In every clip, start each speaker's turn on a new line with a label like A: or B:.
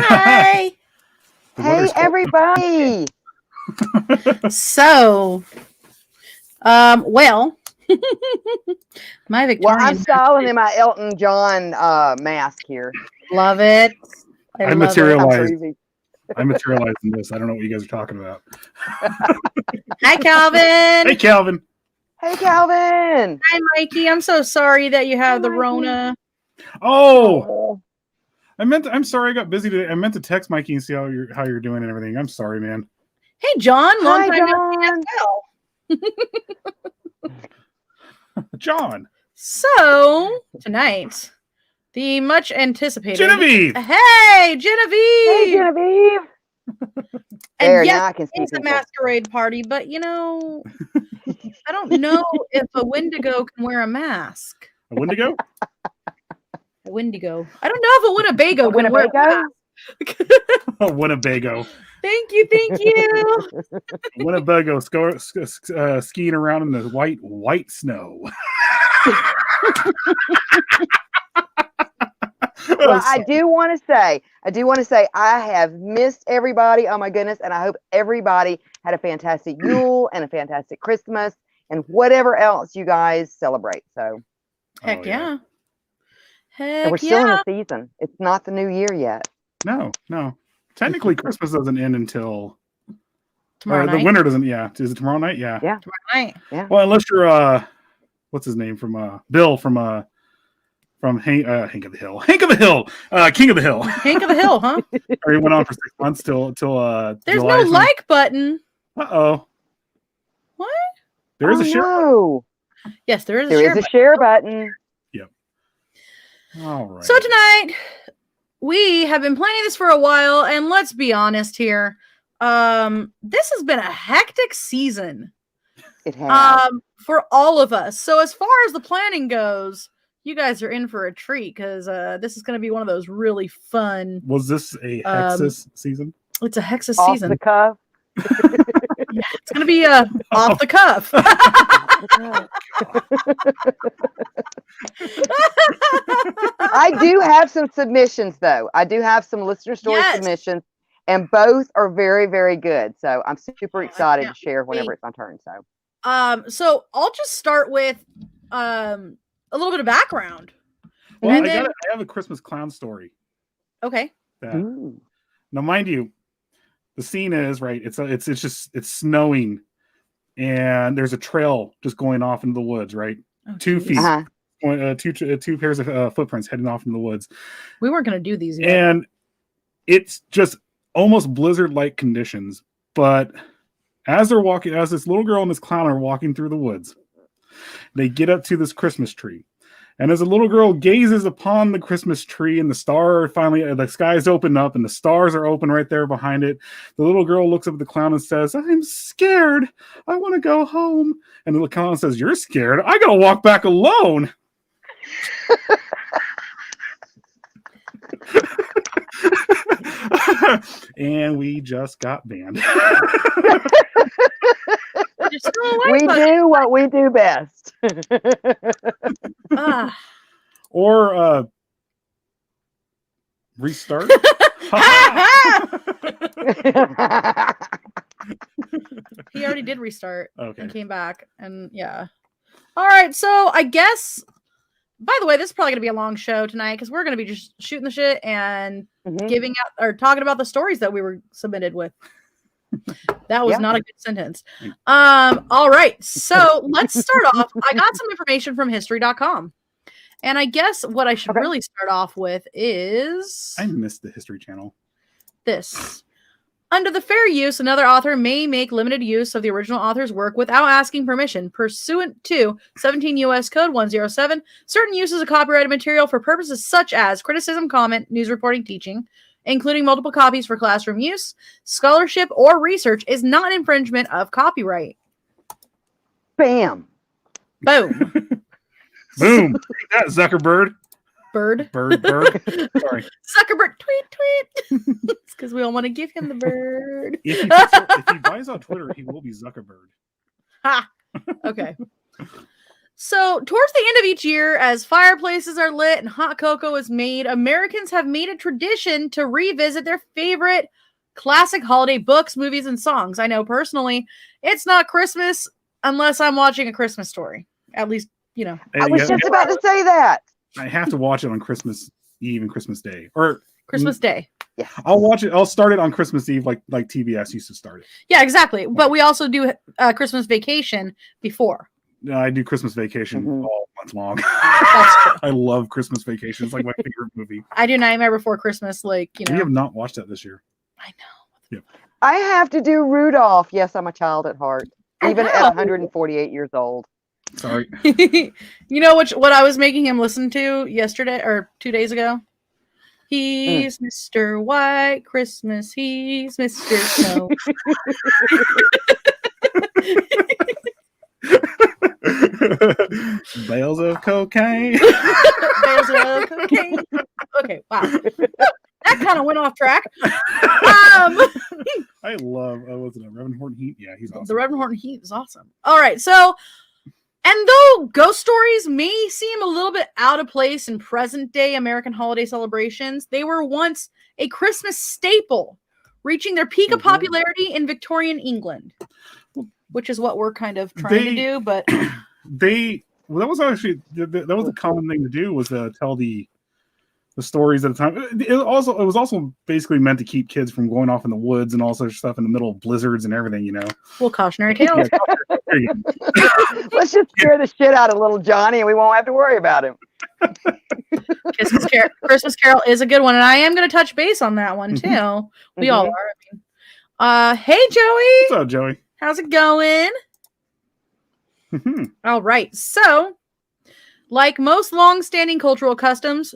A: Hi.
B: Hey, everybody.
A: So, well, my Victorian.
B: Well, I'm styling in my Elton John mask here.
A: Love it.
C: I materialized. I materialized in this. I don't know what you guys are talking about.
A: Hi, Calvin.
C: Hey, Calvin.
B: Hey, Calvin.
A: Hi, Mikey. I'm so sorry that you have the Rona.
C: Oh. I'm sorry I got busy today. I meant to text Mikey and see how you're doing and everything. I'm sorry, man.
A: Hey, John. Long
B: Hi,
A: time
B: John.
A: no see as well.
C: John.
A: So, tonight, the much anticipated
C: Genevieve.
A: Hey, Genevieve.
B: Hey, Genevieve.
A: And
B: there,
A: yes,
B: now I can see
A: it's a
B: people.
A: masquerade party, but you know, I don't know if a Wendigo can wear a mask.
C: A Wendigo?
A: A Wendigo. I don't know if a Winnebago can wear a mask.
C: A Winnebago.
A: Thank you.
C: Winnebago skiing around in the white snow.
B: Well, I do want to say I have missed everybody. Oh my goodness. And I hope everybody had a fantastic Yule and a fantastic Christmas and whatever else you guys celebrate. So
A: heck yeah.
B: And we're still in the season. It's not the new year yet.
C: No. Technically Christmas doesn't end until
A: tomorrow night.
C: The winter doesn't, Is it tomorrow night? Yeah.
A: Tomorrow night.
B: Yeah.
C: Well, unless you're what's his name from Bill from Hank of the Hill. King of the Hill.
A: Hank of the Hill, huh?
C: Or he went on for 6 months till
A: There's
C: July
A: no like button.
C: Uh-oh.
A: What?
C: There is a share
B: button.
A: Yes, there is
B: a share button.
C: Yep. All right.
A: So tonight, we have been planning this for a while, and let's be honest here. This has been a hectic season.
B: It has.
A: For all of us. So as far as the planning goes, you guys are in for a treat because this is going to be one of those really fun.
C: Was this a Hexus season?
A: It's a Hexus
B: off
A: season.
B: The cuff.
A: Yeah, it's going to be off the cuff.
B: I do have some submissions, though. I do have some listener story submissions, and both are very, very good. So I'm super excited to share whenever it's my turn.
A: So I'll just start with a little bit of background.
C: Well,
A: And
C: I
A: then-
C: have a Christmas clown story.
A: Okay.
B: Ooh.
C: Now, mind you, the scene is right. It's snowing, and there's a trail just going off into the woods. Right,
A: Oh,
C: 2
A: geez.
C: feet,
B: Uh-huh.
C: two pairs of footprints heading off into the woods,
A: We weren't going to do these yet.
C: and it's just almost blizzard-like conditions. But as this little girl and this clown are walking through the woods, they get up to this Christmas tree. And as the little girl gazes upon the Christmas tree and the skies open up and the stars are open right there behind it, the little girl looks up at the clown and says, "I'm scared. I want to go home." And the clown says, "You're scared? I got to walk back alone." And we just got banned.
A: You're still alive,
B: We
A: buddy.
B: do what we do best.
A: Ah.
C: Or restart.
A: He already did restart
C: Okay.
A: and came back. And yeah. All right. So I guess, by the way, this is probably going to be a long show tonight because we're going to be just shooting the shit and
B: Mhm.
A: giving out or talking about the stories that we were submitted with. That was
B: Yeah.
A: not a good sentence. All right. So let's start off. I got some information from history.com. And I guess what I should
B: Okay.
A: really start off with is
C: I missed the History Channel.
A: this. Under the fair use, another author may make limited use of the original author's work without asking permission. Pursuant to 17 U.S. Code 107, certain uses of copyrighted material for purposes such as criticism, comment, news reporting, teaching, including multiple copies for classroom use, scholarship, or research, is not an infringement of copyright.
B: Bam.
A: Boom.
C: Boom. Take that, Zuckerberg.
A: Bird.
C: Bird. Sorry.
A: Zuckerberg, tweet. It's because we all want to give him the bird.
C: If he buys on Twitter, he will be Zuckerberg.
A: Ha! Okay. So, towards the end of each year, as fireplaces are lit and hot cocoa is made, Americans have made a tradition to revisit their favorite classic holiday books, movies, and songs. I know personally, it's not Christmas unless I'm watching A Christmas Story. At least, you know.
B: I was just about to say that.
C: I have to watch it on Christmas Eve and Christmas Day, or
A: Christmas Day.
B: Yeah.
C: I'll watch it. I'll start it on Christmas Eve, like TBS used to start it.
A: Yeah, exactly. But we also do Christmas Vacation before.
C: No, I do Christmas Vacation all month long.
A: That's true.
C: I love Christmas Vacation. It's like my favorite movie.
A: I do Nightmare Before Christmas, like, you
C: We
A: know.
C: have not watched that this year.
A: I know.
B: I have to do Rudolph. Yes, I'm a child at heart, even at
A: Wow.
B: 148 years old.
C: Sorry.
A: You know what I was making him listen to yesterday or 2 days ago? He's Mr. White Christmas. He's Mr. Snow.
C: Bales of cocaine.
A: Bales of cocaine. Okay, wow. That kind of went off track.
C: I love, was it a Reverend Horton Heat? Yeah, he's awesome.
A: The Reverend Horton Heat is awesome. All right, so, and though ghost stories may seem a little bit out of place in present day American holiday celebrations, they were once a Christmas staple, reaching their peak of popularity in Victorian England, which is what we're kind of trying to do. But
C: that was actually that was a common thing to do, was to tell the stories at a time. It was also basically meant to keep kids from going off in the woods and all such stuff in the middle of blizzards and everything, you know.
A: well, cautionary tales.
C: There you go.
B: Let's just scare the shit out of little Johnny and we won't have to worry about him.
A: Christmas Carol is a good one, and I am going to touch base on that one too. We all are. Hey Joey,
C: What's up, Joey?
A: how's it going? All right, so like most long-standing cultural customs,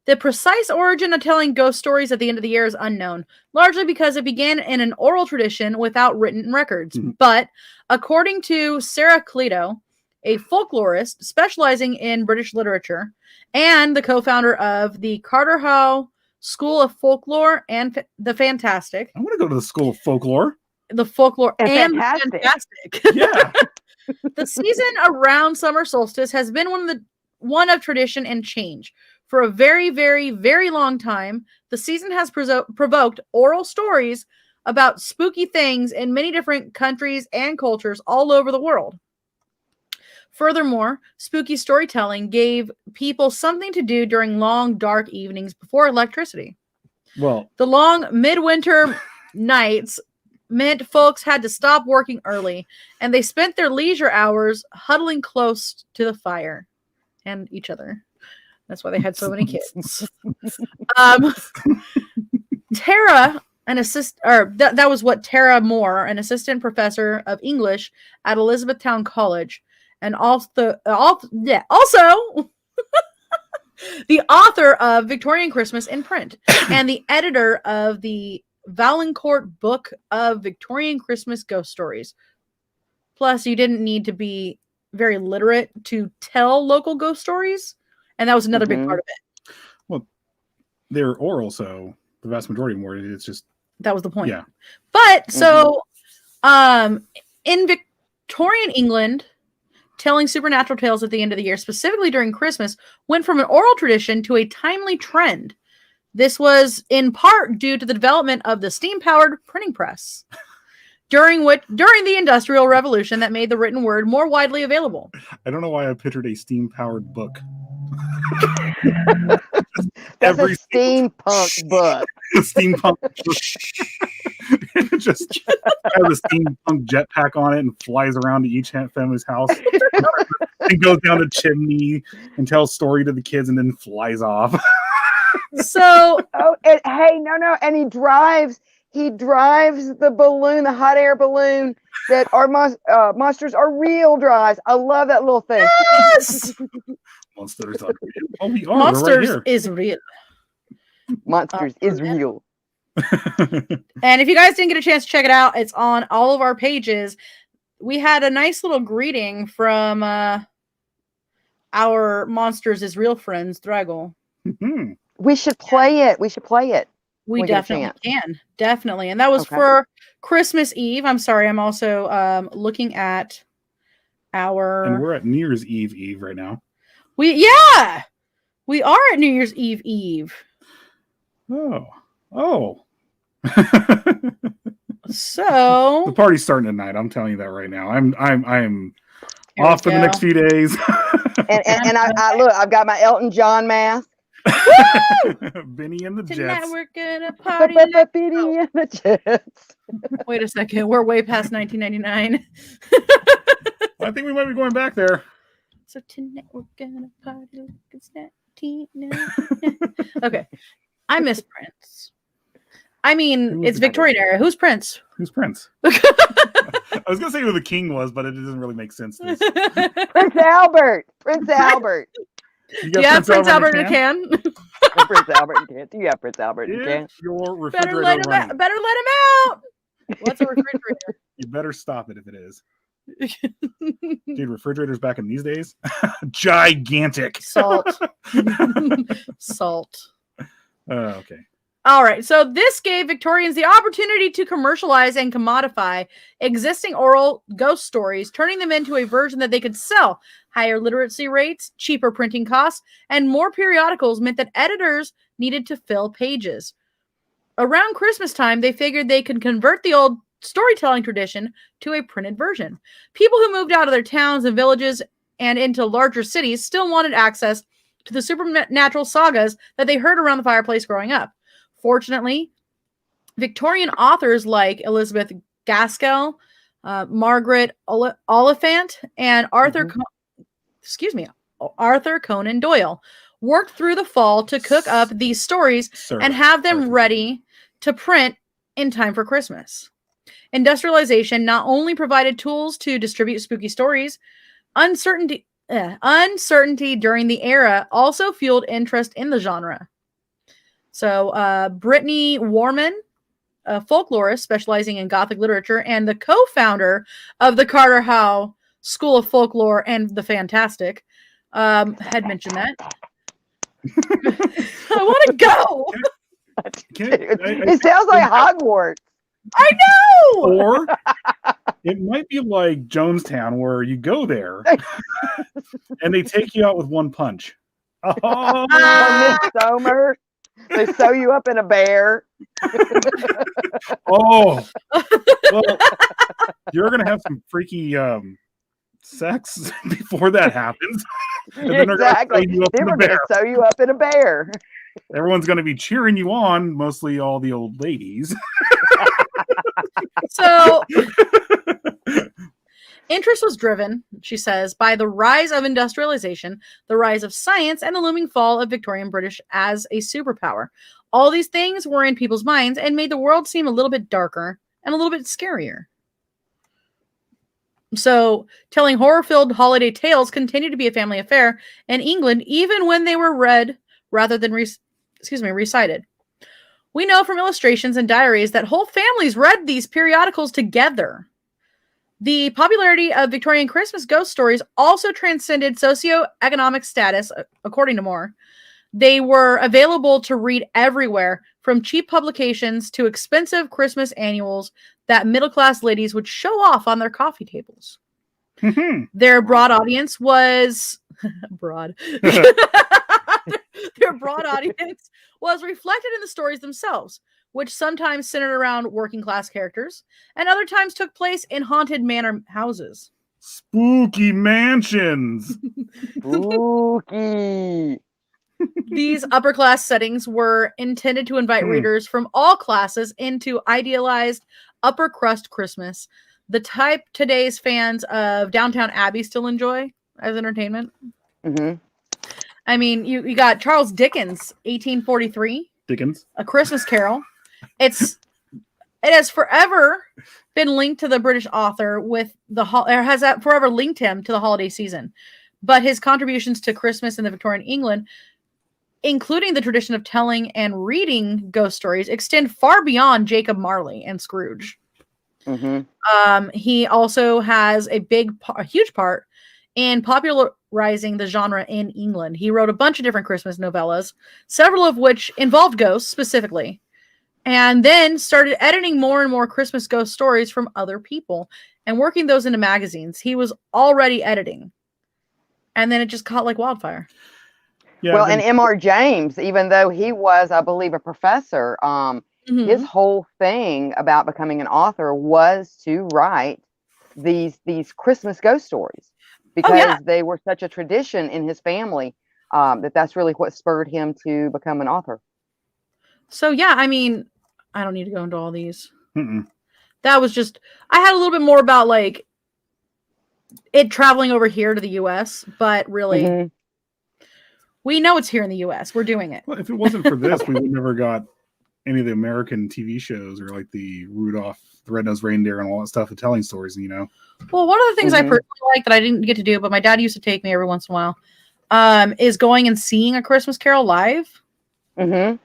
A: the precise origin of telling ghost stories at the end of the year is unknown, largely because it began in an oral tradition without written records. But according to Sarah Cleto, a folklorist specializing in British literature and the co-founder of the Carterhow School of Folklore and the Fantastic,
C: I want to go to the School of Folklore.
A: the folklore
B: And
A: and
B: fantastic.
A: fantastic.
C: Yeah.
A: The season around summer solstice has been one of tradition and change. For a very, very, very long time, the season has provoked oral stories about spooky things in many different countries and cultures all over the world. Furthermore, spooky storytelling gave people something to do during long, dark evenings before electricity.
C: Well,
A: The long midwinter nights meant folks had to stop working early, and they spent their leisure hours huddling close to the fire and each other. That's why they had so many kids. Tara, that was what Tara Moore, an assistant professor of English at Elizabethtown College, and also the author of Victorian Christmas in print, and the editor of the Valancourt Book of Victorian Christmas Ghost Stories. Plus, you didn't need to be very literate to tell local ghost stories, and that was another big part of it.
C: Well, they're oral, so the vast majority of them it's just...
A: That was the point.
C: Yeah.
A: But, so, in Victorian England, telling supernatural tales at the end of the year, specifically during Christmas, went from an oral tradition to a timely trend. This was in part due to the development of the steam-powered printing press, during the Industrial Revolution that made the written word more widely available.
C: I don't know why I pictured a steam-powered book.
B: That's a steampunk book.
C: Steampunk just has a steampunk jetpack on it and flies around to each family's house and goes down the chimney and tells story to the kids and then flies off.
A: So,
B: and he drives the balloon, the hot air balloon that our monsters are real drives. I love that little thing.
A: Yes!
C: Monsters are real. Oh, we are.
A: Monsters
C: right
A: is real.
B: Monsters is real.
A: And if you guys didn't get a chance to check it out, it's on all of our pages. We had a nice little greeting from our Monsters is Real friends, Draggle.
B: We should play it.
A: We definitely can. Definitely. And that was for Christmas Eve. I'm sorry. I'm also looking at our...
C: And we're at New Year's Eve right now.
A: We are at New Year's Eve.
C: Oh.
A: So
C: the party's starting tonight. I'm telling you that right now. I'm off for the next few days.
B: and I look, I've got my Elton John mask.
C: Benny and the
A: Tonight
C: Jets.
A: we're gonna party.
B: Benny and the Jets.
A: Wait a second. We're way past 1999.
C: I think we might be going back there.
A: So tonight we're gonna party like it's 1999. Okay. I miss Prince. I mean, it's Victorian era. Who's Prince?
C: Who's Prince? I was going to say who the king was, but it doesn't really make sense to us.
B: Prince Albert. Prince Albert.
C: You have
A: Prince Albert in a can?
B: Prince Albert in a can. Do you have Prince Albert in a can?
C: Your refrigerator
A: Better let him out. What's a refrigerator?
C: You better stop it if it is. Dude, refrigerators back in these days? Gigantic.
A: Salt. Salt.
C: Okay.
A: All right. So this gave Victorians the opportunity to commercialize and commodify existing oral ghost stories, turning them into a version that they could sell. Higher literacy rates, cheaper printing costs, and more periodicals meant that editors needed to fill pages. Around Christmas time, they figured they could convert the old storytelling tradition to a printed version. People who moved out of their towns and villages and into larger cities still wanted access to the supernatural sagas that they heard around the fireplace growing up. Fortunately, Victorian authors like Elizabeth Gaskell, Margaret Oliphant, and Arthur Conan Doyle worked through the fall to cook up these stories and have them ready to print in time for Christmas. Industrialization not only provided tools to distribute spooky stories, uncertainty during the era also fueled interest in the genre. So Brittany Warman, a folklorist specializing in Gothic literature and the co-founder of the Carter Howe School of Folklore and the Fantastic, had mentioned that. I want to go.
B: It sounds like Hogwarts.
A: I know.
C: Or it might be like Jonestown, where you go there and they take you out with one punch.
B: Oh, Midsummer. They sew you up in a bear.
C: Oh, well, you're gonna have some freaky sex before that happens. And then
B: Exactly. They were going to sew you up in a bear.
C: Everyone's going to be cheering you on, mostly all the old ladies.
A: So, interest was driven, she says, by the rise of industrialization, the rise of science, and the looming fall of Victorian British as a superpower. All these things were in people's minds and made the world seem a little bit darker and a little bit scarier. So, telling horror-filled holiday tales continued to be a family affair in England, even when they were read rather than recited. We know from illustrations and diaries that whole families read these periodicals together. The popularity of Victorian Christmas ghost stories also transcended socioeconomic status, according to Moore. They were available to read everywhere, from cheap publications to expensive Christmas annuals that middle-class ladies would show off on their coffee tables. Their broad audience was broad. Their broad audience was reflected in the stories themselves, which sometimes centered around working-class characters, and other times took place in haunted manor houses.
C: Spooky mansions.
B: Spooky.
A: These upper-class settings were intended to invite readers from all classes into idealized upper-crust Christmas, the type today's fans of Downton Abbey still enjoy as entertainment. I mean, you got Charles Dickens, 1843.
C: Dickens.
A: A Christmas Carol. It has forever been linked to the British author forever linked him to the holiday season. But his contributions to Christmas in the Victorian England, including the tradition of telling and reading ghost stories, extend far beyond Jacob Marley and Scrooge. He also has a huge part in popularizing the genre in England. He wrote a bunch of different Christmas novellas, several of which involved ghosts specifically, and then started editing more and more Christmas ghost stories from other people and working those into magazines. He was already editing, and then it just caught like wildfire.
C: Yeah,
B: well, and M.R. James, even though he was, I believe, a professor, his whole thing about becoming an author was to write these Christmas ghost stories, because they were such a tradition in his family, that's really what spurred him to become an author.
A: So yeah, I mean, I don't need to go into all these. That was just, I had a little bit more about like it traveling over here to the U.S., but really, we know it's here in the U.S. We're doing it.
C: Well, if it wasn't for this, we would never got any of the American TV shows or like the Rudolph the Red-Nosed Reindeer and all that stuff of telling stories, you know.
A: Well, one of the things I personally like that I didn't get to do, but my dad used to take me every once in a while, is going and seeing A Christmas Carol live. And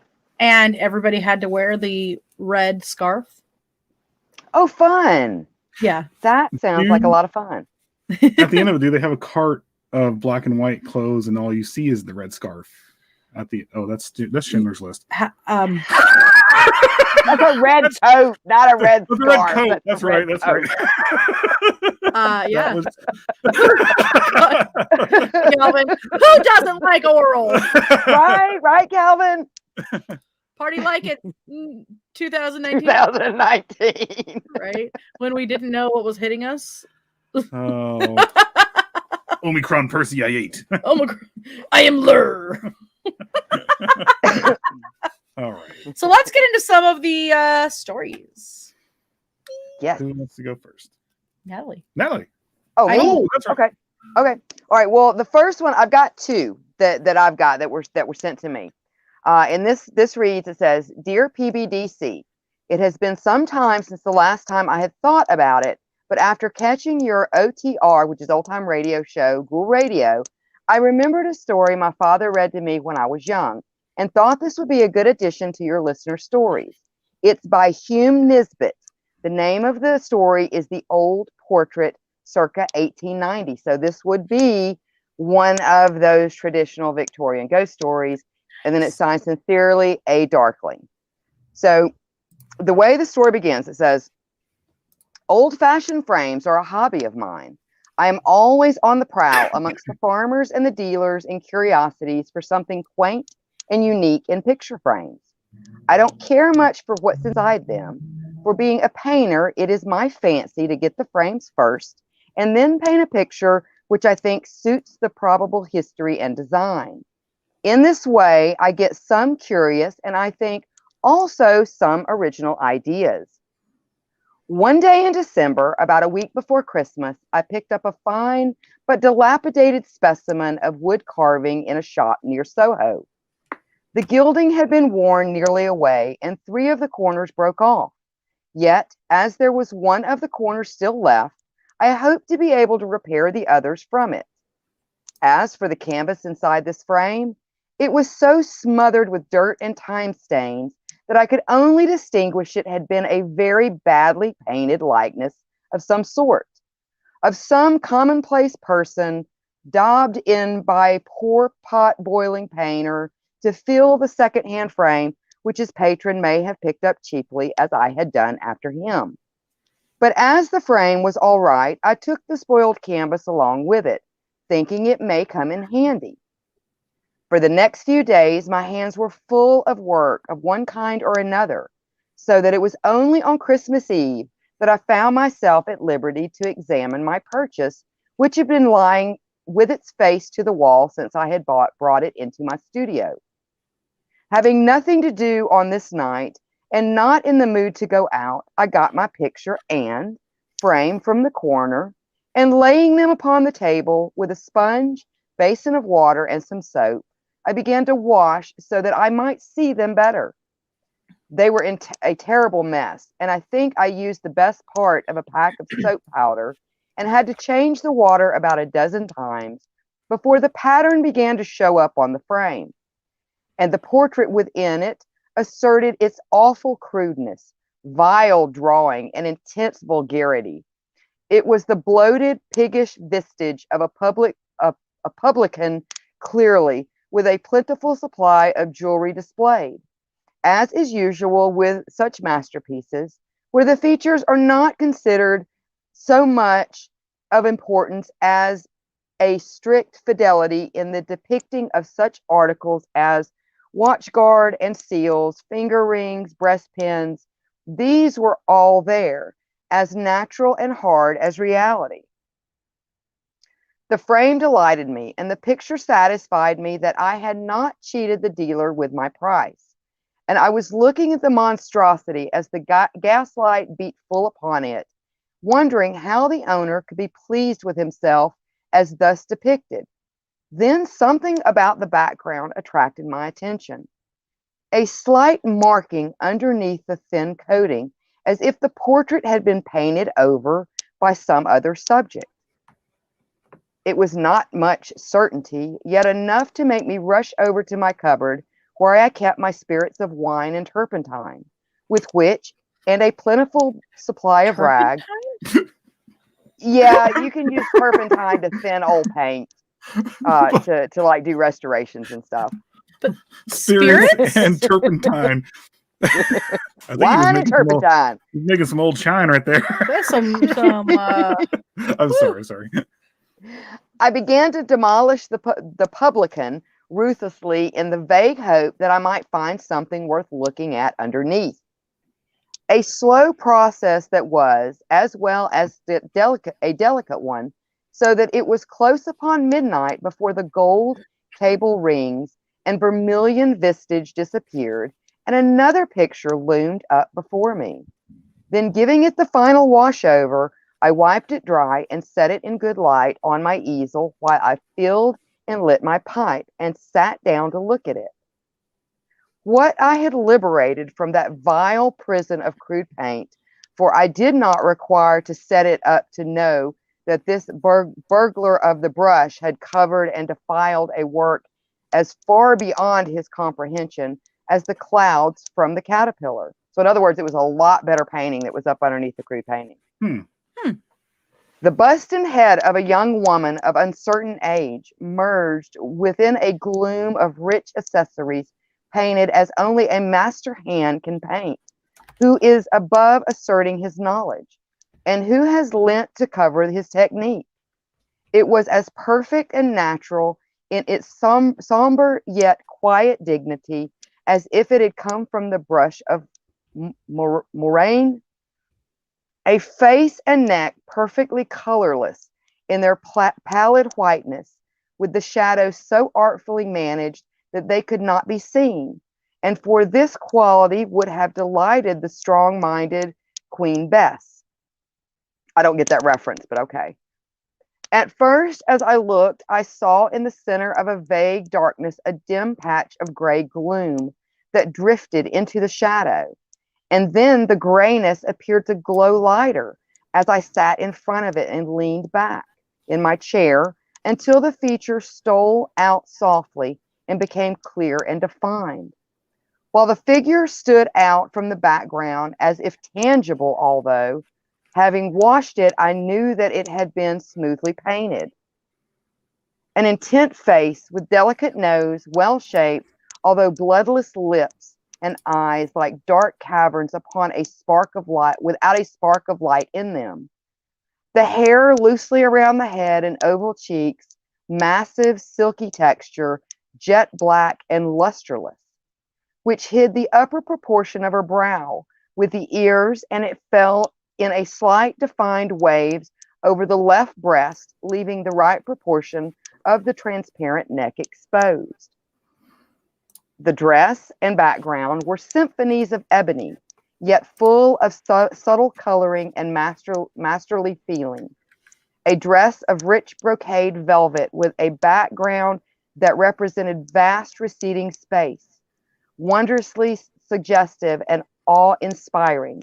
A: everybody had to wear the red scarf.
B: Oh, fun.
A: Yeah.
B: That sounds like a lot of fun.
C: At the end of it, do they have a cart of black and white clothes and all you see is the red scarf? That's Schindler's List.
B: That's a red coat, not a red scarf.
C: Red coat. That's right. That's right.
A: Yeah. Calvin, who doesn't like oral?
B: Right, Calvin.
A: Party like it 2019.
B: 2019.
A: Right? When we didn't know what was hitting us.
C: Oh. Omicron Percy, I ate.
A: Omicron. I am Lur.
C: All right.
A: So let's get into some of the stories.
B: Yes.
C: Who wants to go first?
A: Natalie.
B: Oh,
C: that's right.
B: Okay. All right. Well, the first one, I've got two that I've got that were sent to me. And this reads, it says, "Dear PBDC, it has been some time since the last time I had thought about it, but after catching your OTR, which is Old Time Radio Show, Ghoul Radio, I remembered a story my father read to me when I was young and thought this would be a good addition to your listener stories. It's by Hume Nisbet. The name of the story is The Old Portrait, circa 1890. So this would be one of those traditional Victorian ghost stories. And then it's signed, Sincerely, A. Darkling. So the way the story begins, it says, "Old-fashioned frames are a hobby of mine. I am always on the prowl amongst the farmers and the dealers in curiosities for something quaint and unique in picture frames. I don't care much for what's inside them. For being a painter, it is my fancy to get the frames first and then paint a picture which I think suits the probable history and design. In this way, I get some curious and I think also some original ideas. One day in December, about a week before Christmas, I picked up a fine but dilapidated specimen of wood carving in a shop near Soho. The gilding had been worn nearly away, and 3 of the corners broke off. Yet, as there was one of the corners still left, I hoped to be able to repair the others from it. As for the canvas inside this frame, it was so smothered with dirt and time stains that I could only distinguish it had been a very badly painted likeness of some sort, of some commonplace person daubed in by a poor pot-boiling painter to fill the second-hand frame which his patron may have picked up cheaply as I had done after him. But as the frame was all right, I took the spoiled canvas along with it, thinking it may come in handy. For the next few days, my hands were full of work of one kind or another, so that it was only on Christmas Eve that I found myself at liberty to examine my purchase, which had been lying with its face to the wall since I had brought it into my studio. Having nothing to do on this night, and not in the mood to go out, I got my picture and frame from the corner, and laying them upon the table with a sponge, basin of water, and some soap, I began to wash so that I might see them better. They were in a terrible mess, and I think I used the best part of a pack of soap powder and had to change the water about a dozen times before the pattern began to show up on the frame. And the portrait within it asserted its awful crudeness, vile drawing, and intense vulgarity. It was the bloated, piggish vestige of a publican, clearly, with a plentiful supply of jewelry displayed. As is usual with such masterpieces, where the features are not considered so much of importance as a strict fidelity in the depicting of such articles as watchguard and seals, finger rings, breastpins, these were all there, as natural and hard as reality. The frame delighted me, and the picture satisfied me that I had not cheated the dealer with my price. And I was looking at the monstrosity as the gaslight beat full upon it, wondering how the owner could be pleased with himself as thus depicted. Then something about the background attracted my attention. A slight marking underneath the thin coating, as if the portrait had been painted over by some other subject. It was not much certainty, yet enough to make me rush over to my cupboard, where I kept my spirits of wine and turpentine, with which, and a plentiful supply of rag. Yeah, you can use turpentine to thin old paint, to like do restorations and stuff.
A: But
C: Spirits and turpentine. I think
B: wine and turpentine.
C: He's making some old shine right there.
A: There's some
C: I'm sorry.
B: I began to demolish the publican ruthlessly in the vague hope that I might find something worth looking at underneath. A slow process that was, as well as a delicate one, so that it was close upon midnight before the gold table rings and vermilion vestige disappeared, and another picture loomed up before me. Then, giving it the final wash over, I wiped it dry and set it in good light on my easel while I filled and lit my pipe and sat down to look at it. What I had liberated from that vile prison of crude paint, for I did not require to set it up to know that this burglar of the brush had covered and defiled a work as far beyond his comprehension as the clouds from the caterpillar. So in other words, it was a lot better painting that was up underneath the crude painting. The bust and head of a young woman of uncertain age merged within a gloom of rich accessories painted as only a master hand can paint, who is above asserting his knowledge, and who has lent to cover his technique. It was as perfect and natural in its somber yet quiet dignity as if it had come from the brush of Moraine, A face and neck perfectly colorless in their pallid whiteness, with the shadows so artfully managed that they could not be seen, and for this quality would have delighted the strong-minded Queen Bess. I don't get that reference, but okay. At first, as I looked, I saw in the center of a vague darkness a dim patch of gray gloom that drifted into the shadow. And then the grayness appeared to glow lighter as I sat in front of it and leaned back in my chair until the features stole out softly and became clear and defined. While the figure stood out from the background as if tangible, although, having washed it, I knew that it had been smoothly painted. An intent face with delicate nose, well-shaped, although bloodless lips, and eyes like dark caverns upon a spark of light, without a spark of light in them. The hair loosely around the head and oval cheeks, massive silky texture, jet black and lusterless, which hid the upper proportion of her brow with the ears, and it fell in a slight defined waves over the left breast, leaving the right proportion of the transparent neck exposed. The dress and background were symphonies of ebony, yet full of subtle coloring and masterly feeling. A dress of rich brocade velvet with a background that represented vast receding space, wondrously suggestive and awe-inspiring.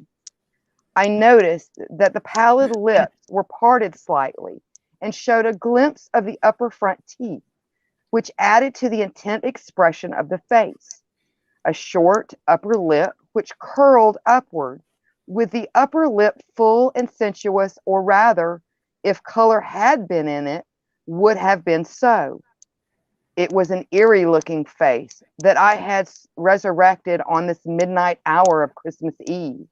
B: I noticed that the pallid lips were parted slightly and showed a glimpse of the upper front teeth, which added to the intent expression of the face. A short upper lip which curled upward, with the upper lip full and sensuous, or rather, if color had been in it, would have been so. It was an eerie-looking face that I had resurrected on this midnight hour of Christmas Eve.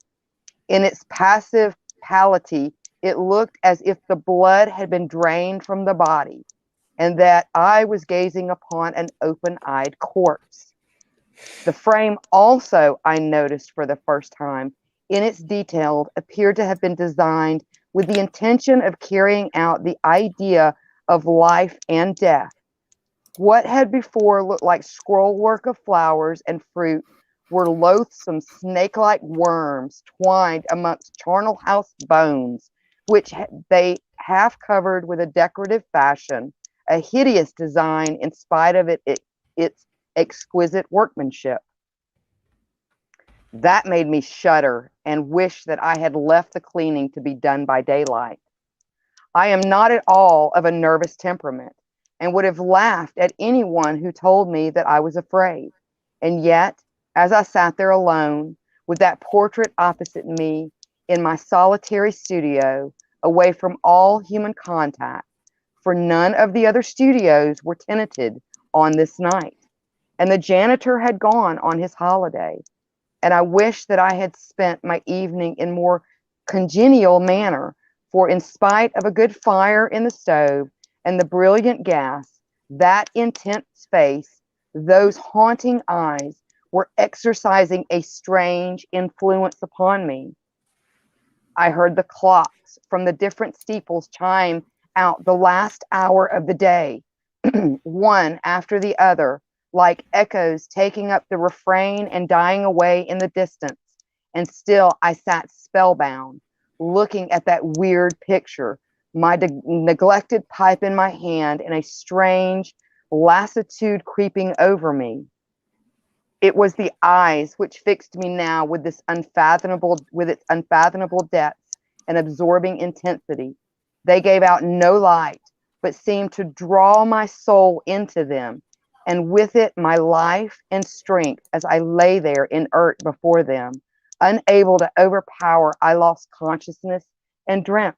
B: In its passive pallidity, it looked as if the blood had been drained from the body, and that I was gazing upon an open-eyed corpse. The frame also, I noticed for the first time, in its details, appeared to have been designed with the intention of carrying out the idea of life and death. What had before looked like scrollwork of flowers and fruit were loathsome snake-like worms twined amongst charnel house bones, which they half covered with a decorative fashion, a hideous design in spite of its exquisite workmanship. That made me shudder and wish that I had left the cleaning to be done by daylight. I am not at all of a nervous temperament, and would have laughed at anyone who told me that I was afraid. And yet, as I sat there alone, with that portrait opposite me in my solitary studio, away from all human contact, for none of the other studios were tenanted on this night, and the janitor had gone on his holiday, and I wished that I had spent my evening in more congenial manner, for in spite of a good fire in the stove and the brilliant gas, that intense face, those haunting eyes, were exercising a strange influence upon me. I heard the clocks from the different steeples chime out the last hour of the day, one after the other, like echoes taking up the refrain and dying away in the distance. And still I sat spellbound, looking at that weird picture, my neglected pipe in my hand, and a strange lassitude creeping over me. It was the eyes which fixed me now with its unfathomable depths and absorbing intensity. They gave out no light, but seemed to draw my soul into them, and with it my life and strength. As I lay there inert before them, unable to overpower, I lost consciousness and dreamt.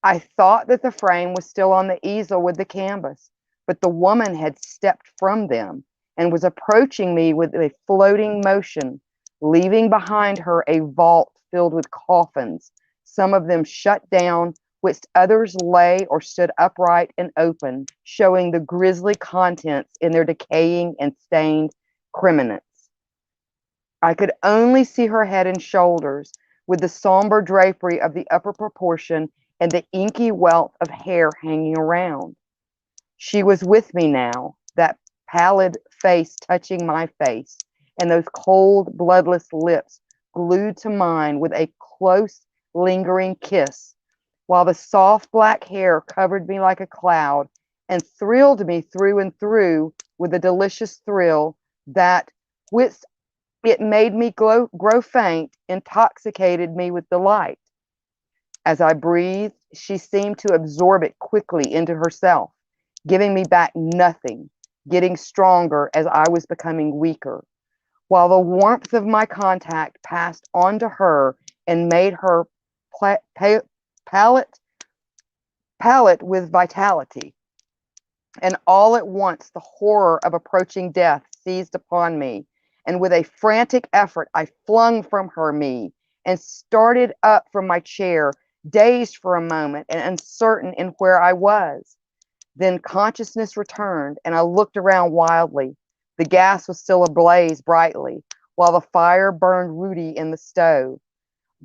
B: I thought that the frame was still on the easel with the canvas, but the woman had stepped from them and was approaching me with a floating motion, leaving behind her a vault filled with coffins, some of them shut down, whilst others lay or stood upright and open, showing the grisly contents in their decaying and stained cremnants. I could only see her head and shoulders, with the somber drapery of the upper proportion and the inky wealth of hair hanging around. She was with me now, that pallid face touching my face, and those cold, bloodless lips glued to mine with a close, lingering kiss, while the soft black hair covered me like a cloud and thrilled me through and through with a delicious thrill that, whilst it made me grow faint, intoxicated me with delight. As I breathed, she seemed to absorb it quickly into herself, giving me back nothing, getting stronger as I was becoming weaker, while the warmth of my contact passed on to her and made her palate with vitality. And all at once the horror of approaching death seized upon me, and with a frantic effort I flung from her me and started up from my chair, dazed for a moment and uncertain in where I was. Then consciousness returned, and I looked around wildly. The gas was still ablaze brightly, while the fire burned ruddy in the stove.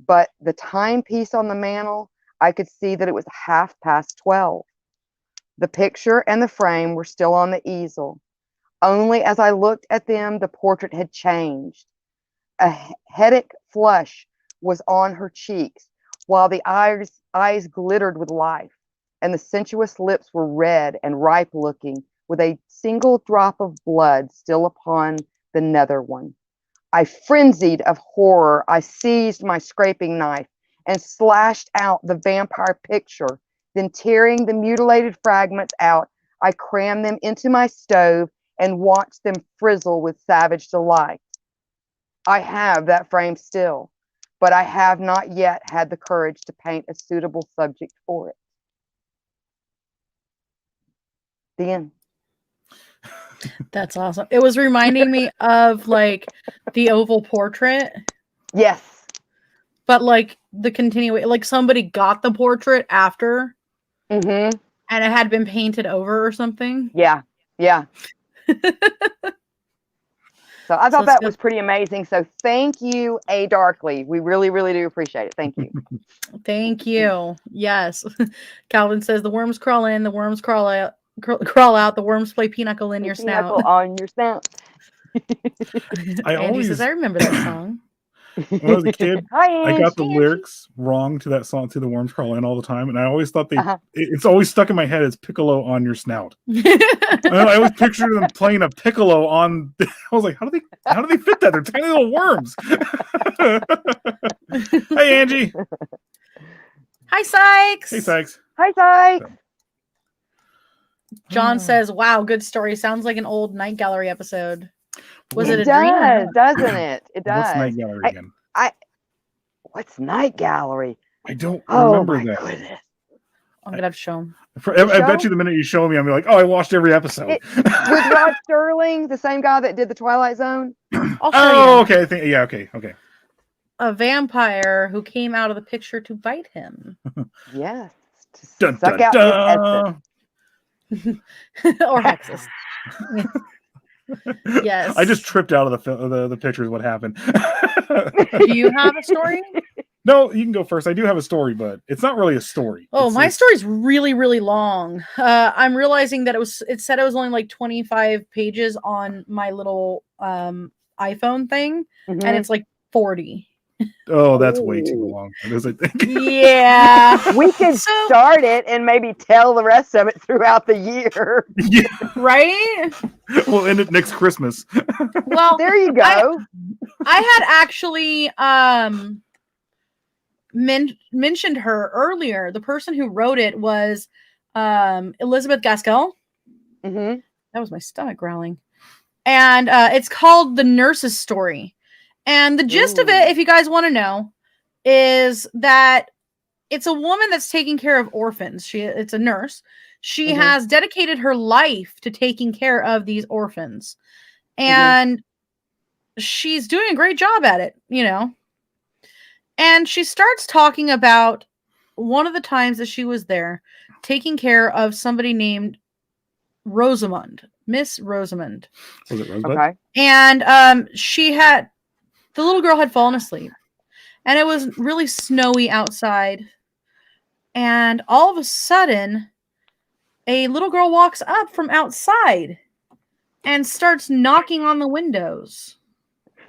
B: But the timepiece on the mantel, I could see that it was 12:30. The picture and the frame were still on the easel. Only as I looked at them, the portrait had changed. A headache flush was on her cheeks, while the eyes glittered with life, and the sensuous lips were red and ripe-looking, with a single drop of blood still upon the nether one. I frenzied of horror. I seized my scraping knife and slashed out the vampire picture. Then, tearing the mutilated fragments out, I crammed them into my stove and watched them frizzle with savage delight. I have that frame still, but I have not yet had the courage to paint a suitable subject for it. The end.
A: That's awesome. It was reminding me of like the oval portrait.
B: Yes.
A: But like the continuation, like somebody got the portrait after
B: Mm-hmm.
A: and it had been painted over or something.
B: Yeah. Yeah. So I thought that was pretty amazing. So thank you, A. Darkly. We really, really do appreciate it. Thank you.
A: Thank you. Yes. Calvin says the worms crawl in, the worms crawl out, the worms play pinochle in your snout.
B: Pinochle on your snout.
A: Angie says, I remember that song.
C: When I was a kid,
B: Hi,
C: I got the
B: Angie.
C: lyrics wrong to that song, to the worms crawl in all the time, and I always thought it's always stuck in my head as piccolo on your snout. I always pictured them playing a piccolo on. I was like, how do they fit that? They're tiny little worms. Hey, Angie.
A: Hi, Sykes.
C: Hey, Sykes.
B: Hi, Sykes.
A: John says, wow, good story. Sounds like an old Night Gallery episode. Was it a
B: does,
A: dream?
B: Doesn't it? It does.
C: What's Night Gallery again?
B: What's Night Gallery?
C: I don't remember that.
B: Goodness.
A: I'm going to have to show him.
C: I bet you the minute you show me, I'm like, oh, I watched every episode.
B: With Rod Sterling, the same guy that did The Twilight Zone?
C: Okay. Okay.
A: A vampire who came out of the picture to bite him.
B: Yes.
C: Dun,
B: suck
C: dun,
B: out
C: dun.
A: Or Hexus. Yes.
C: I just tripped out of the pictures. What happened?
A: Do you have a story?
C: No, you can go first. I do have a story, but it's not really a story.
A: Oh, my story's really, really long. I'm realizing that it said it was only like 25 pages on my little iPhone thing, and it's like 40.
C: Oh, that's way too long. Is it?
A: Yeah.
B: We could start it and maybe tell the rest of it throughout the year.
C: Yeah.
A: Right?
C: We'll end it next Christmas.
B: Well, there you go.
A: I had actually mentioned her earlier. The person who wrote it was Elizabeth Gaskell.
B: Mm-hmm.
A: That was my stomach growling. And it's called The Nurse's Story. And the gist of it, if you guys want to know, is that it's a woman that's taking care of orphans. It's a nurse. She has dedicated her life to taking care of these orphans. And she's doing a great job at it, you know. And she starts talking about one of the times that she was there taking care of somebody named Rosamund, Miss Rosamund.
C: Was it Rosebud?
B: Okay.
A: And the little girl had fallen asleep. and it was really snowy outside. And all of a sudden, a little girl walks up from outside and starts knocking on the windows.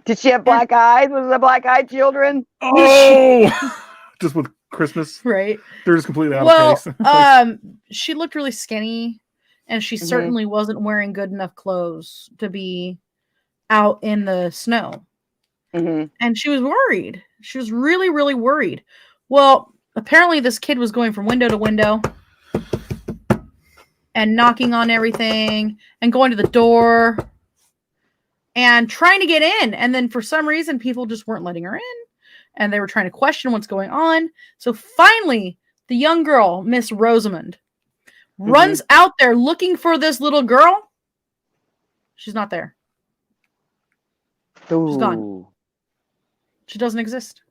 B: Did she have black eyes? Was it black-eyed children?
C: Oh, just with Christmas,
A: Right.
C: They're just completely out of place.
A: She looked really skinny, and she certainly wasn't wearing good enough clothes to be out in the snow. And she was worried. She was really, really worried. Well, apparently this kid was going from window to window and knocking on everything and going to the door and trying to get in. And then for some reason, people just weren't letting her in. And they were trying to question what's going on. So finally, the young girl, Miss Rosamond, runs out there looking for this little girl. She's not there.
B: Ooh.
A: She's gone. She doesn't exist.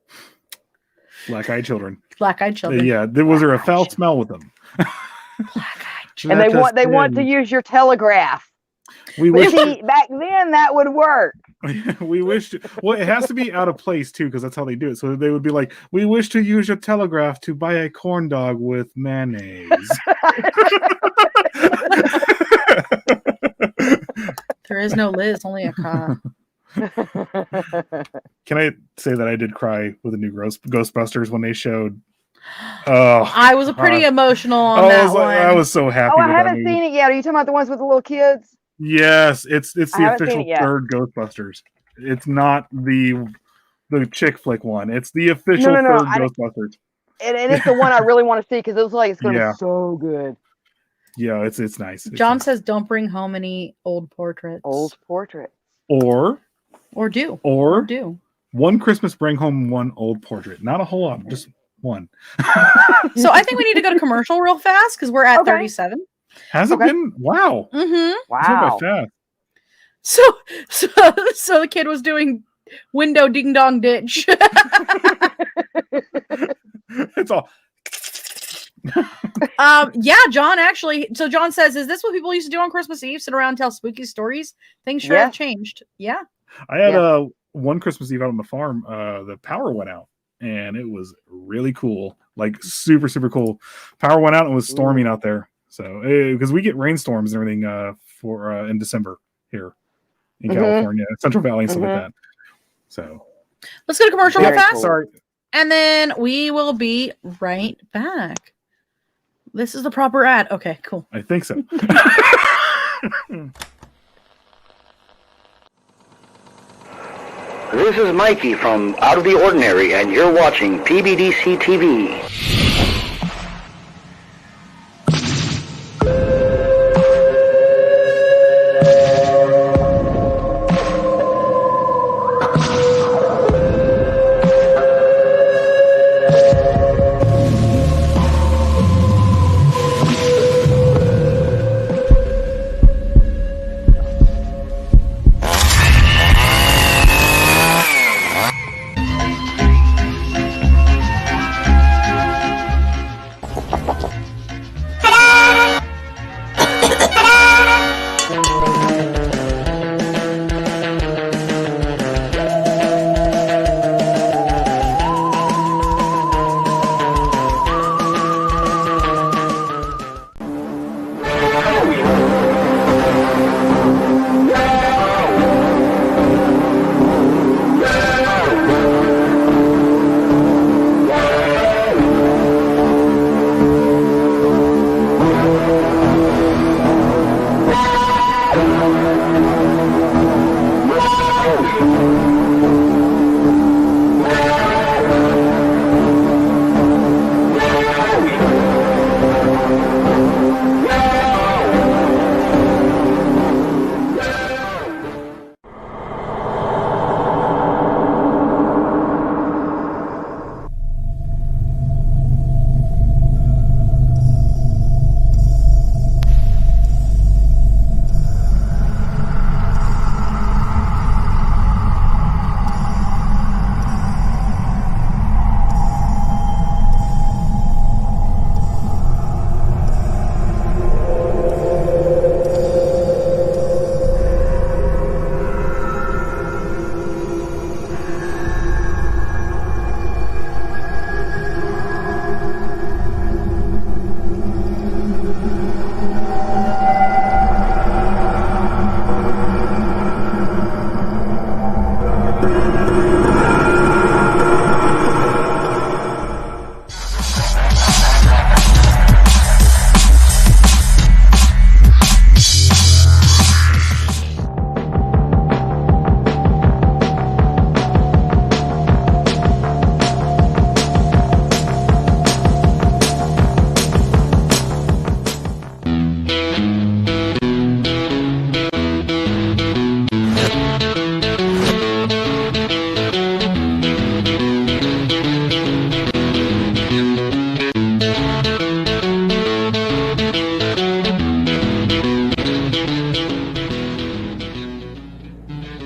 C: Black-eyed children.
A: Black-eyed children.
C: Yeah, was there a foul smell with them?
A: Black-eyed
B: And they want to use your telegraph.
C: We wish
B: back then that would work.
C: we wish well, it has to be out of place too, because that's how they do it. So they would be like, we wish to use your telegraph to buy a corn dog with mayonnaise.
A: There is no Liz, only a cop.
C: Can I say that I did cry with the new Ghostbusters when they showed? Oh,
A: I was pretty emotional on that one.
C: I was so happy.
B: I haven't seen it yet. Are you talking about the ones with the little kids?
C: Yes, it's the official
B: it
C: third Ghostbusters. It's not the chick flick one. It's the official third Ghostbusters.
B: And it's the one I really want to see because it looks like it's going to be so good.
C: Yeah, it's nice.
A: John says, "Don't bring home any old portraits."
B: Old portraits.
C: Or
A: do.
C: One Christmas, bring home one old portrait. Not a whole lot, just one.
A: So I think we need to go to commercial real fast because we're at 37.
C: Has it been? Wow.
B: Wow.
C: Fast.
A: So the kid was doing window ding dong ditch.
C: It's all.
A: Yeah, John actually. So John says, "Is this what people used to do on Christmas Eve? Sit around and tell spooky stories? Things sure have changed." Yeah.
C: I had one Christmas Eve out on the farm. The power went out, and it was really cool. Like super, super cool. Power went out and it was storming out there. So because we get rainstorms and everything for in December here in California, Central Valley and stuff like that. So
A: let's go to commercial real fast.
C: Sorry.
A: And then we will be right back. This is the proper ad. Okay, cool.
C: I think so.
D: This is Mikey from Out of the Ordinary, and you're watching PBDCtv.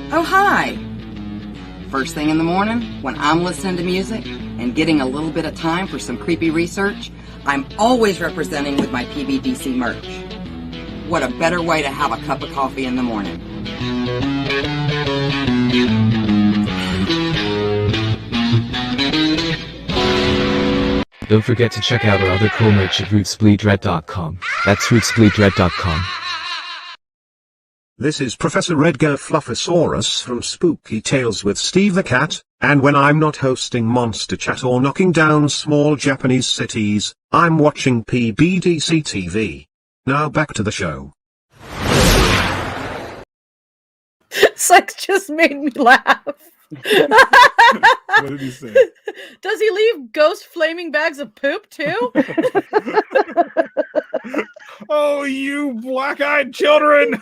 E: Oh, hi. First thing in the morning, when I'm listening to music and getting a little bit of time for some creepy research, I'm always representing with my PBDC merch. What a better way to have a cup of coffee in the morning.
F: Don't forget to check out our other cool merch at rootsbleedred.com. That's rootsbleedred.com.
G: This is Professor Edgar Fluffosaurus from Spooky Tales with Steve the Cat, and when I'm not hosting Monster Chat or knocking down small Japanese cities, I'm watching PBDCtv. Now back to the show.
A: Sex just made me laugh.
C: What did he say?
A: Does he leave ghost flaming bags of poop too?
C: Oh, you black-eyed children!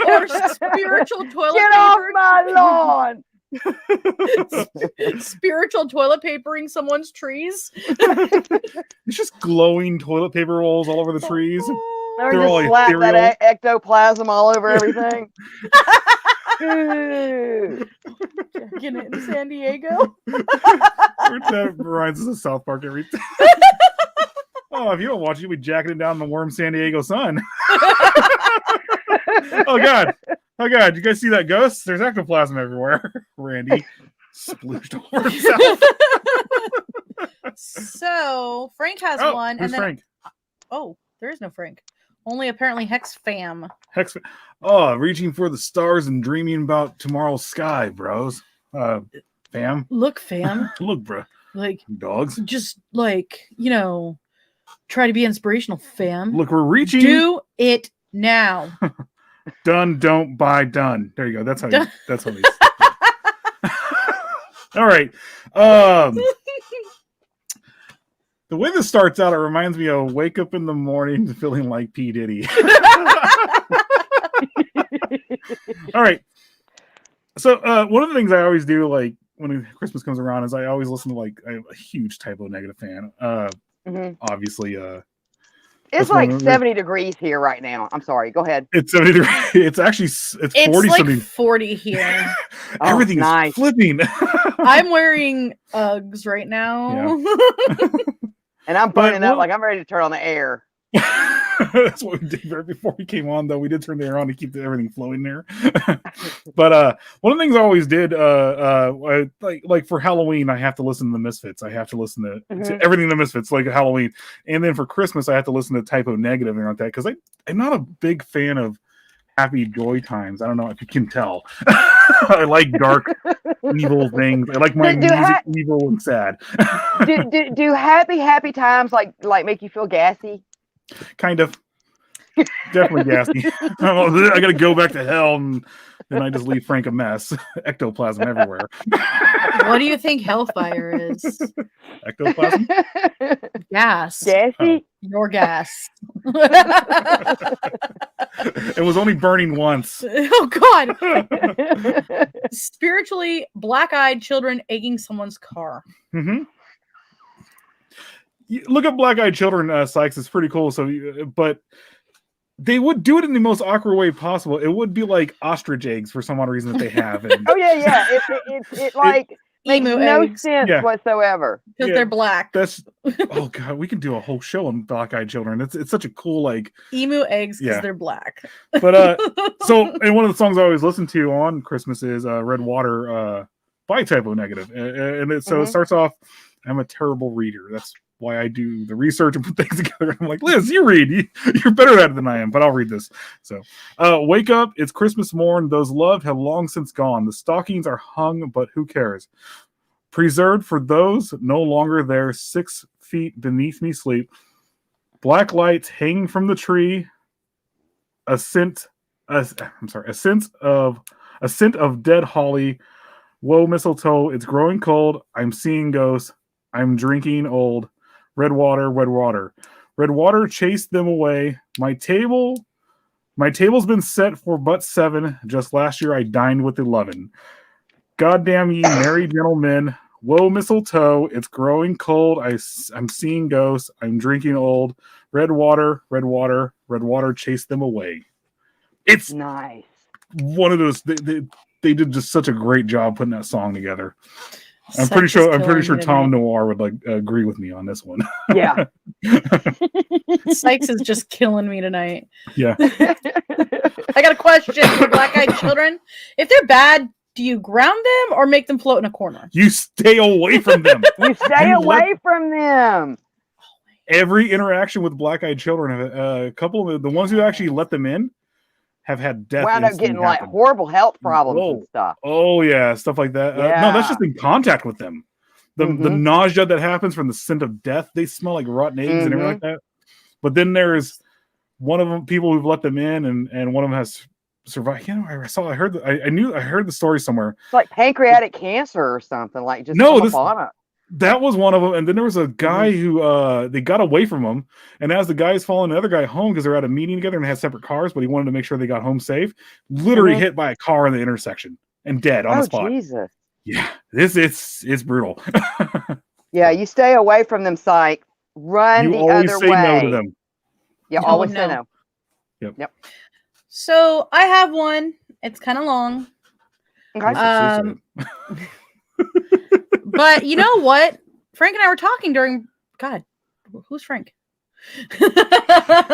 A: Or spiritual toilet
B: Get off
A: paper?
B: my lawn!
A: Spiritual toilet papering someone's trees?
C: It's just glowing toilet paper rolls all over the trees.
B: Or
C: They're all
B: just slap
C: ethereal.
B: that ectoplasm all over everything. Ooh.
A: Jacking it in San Diego?
C: That reminds us of South Park every time. Oh, if you don't watch it, you'll be jacking it down in the warm San Diego sun. Oh, God. Oh, God. You guys see that ghost? There's ectoplasm everywhere. Randy splooshed over himself.
A: So, Frank has
C: Oh,
A: one.
C: who's
A: And then,
C: Frank?
A: oh, there is no Frank. Only apparently Hex Fam.
C: Hex. Oh, reaching for the stars and dreaming about tomorrow's sky, bros. Fam.
A: Look, fam.
C: Look, bro.
A: Like,
C: Dogs.
A: just like, try to be inspirational, fam.
C: Look, we're reaching.
A: Do it now.
C: Done, don't buy, done. There you go. That's how. That's how these. All right. The way this starts out, it reminds me of wake up in the morning feeling like P. Diddy. All right. So one of the things I always do, like when Christmas comes around, is I always listen to I'm a huge Typo Negative fan. Obviously,
B: It's like 70 degrees here right now. I'm sorry. Go ahead.
C: it's 70 degrees. It's actually it's 40
A: like
C: something.
A: 40 here.
C: Everything
B: nice.
C: is flipping.
A: I'm wearing Uggs right now.
B: And I'm burning up like I'm ready to turn on the air.
C: That's what we did right before we came on, though. We did turn the air on to keep everything flowing there. But one of the things I always did, like for Halloween, I have to listen to the Misfits. I have to listen to everything the Misfits, like Halloween. And then for Christmas, I have to listen to Typo Negative and like that, because I'm not a big fan of Happy Joy Times. I don't know if you can tell. I like dark, evil things. I like my music evil and sad.
B: do happy times like make you feel gassy?
C: Kind of. Definitely gassy. I gotta go back to hell, and then I just leave Frank a mess. Ectoplasm everywhere.
A: What do you think hellfire is?
C: Ectoplasm?
A: Gas.
B: Gassy?
A: Your gas.
C: It was only burning once.
A: Oh, God. Spiritually black-eyed children egging someone's car.
C: Mm-hmm. Look at Black-Eyed Children, Sykes. It's pretty cool. But they would do it in the most awkward way possible. It would be like ostrich eggs for some odd reason that they have. And
B: Oh yeah. It makes
A: Emu
B: no
A: eggs.
B: sense whatsoever.
A: Because they're black.
C: That's oh God, we can do a whole show on Black-Eyed Children. It's such a cool
A: emu eggs because they're black.
C: But and one of the songs I always listen to on Christmas is Red Water by Typo Negative. And it starts off, I'm a terrible reader. That's why I do the research and put things together. I'm like, Liz, you read. You're better at it than I am, but I'll read this. So, wake up. It's Christmas morn. Those loved have long since gone. The stockings are hung, but who cares? Preserved for those no longer there. 6 feet beneath me sleep. Black lights hanging from the tree. A scent of dead holly. Whoa, mistletoe. It's growing cold. I'm seeing ghosts. I'm drinking old. Red water, red water. Red water chased them away. My table's been set for but 7. Just last year I dined with 11. Goddamn ye merry gentlemen. Whoa, mistletoe. It's growing cold. I'm seeing ghosts. I'm drinking old. Red water, red water, red water chased them away. It's
B: nice.
C: One of those they did just such a great job putting that song together. I'm
A: Sykes
C: pretty
A: is
C: sure
A: killing me
C: Tom
A: tonight.
C: Noir would like agree with me on this one.
B: Yeah.
A: Sykes is just killing me tonight.
C: Yeah.
A: I got a question for black-eyed children. If they're bad, do you ground them or make them float in a corner?
C: You stay away from them.
B: You stay
C: You
B: away from them.
C: Every interaction with black-eyed children, a couple of the ones who actually let them in have had death.
B: Wound up getting like horrible health problems and stuff.
C: Oh yeah, stuff like that. No, that's just in contact with them. The nausea that happens from the scent of death. They smell like rotten eggs and everything like that. But then there's one of them, people who've let them in, and one of them has survived. You know, I heard the story somewhere.
B: It's like pancreatic cancer or something. Like just
C: that was one of them. And then there was a guy who they got away from him, and as the guy's following the other guy home because they're at a meeting together and had separate cars, but he wanted to make sure they got home safe. Literally hit by a car in the intersection and dead on the spot.
B: Jesus.
C: Yeah, it's brutal.
B: Yeah, you stay away from them, Psych. Run the other way.
C: No to them.
B: Yeah, always say no.
C: Yep.
A: So I have one. It's kind of long.
B: Okay.
A: But you know what? Frank and I were talking during. God, who's Frank?
C: It's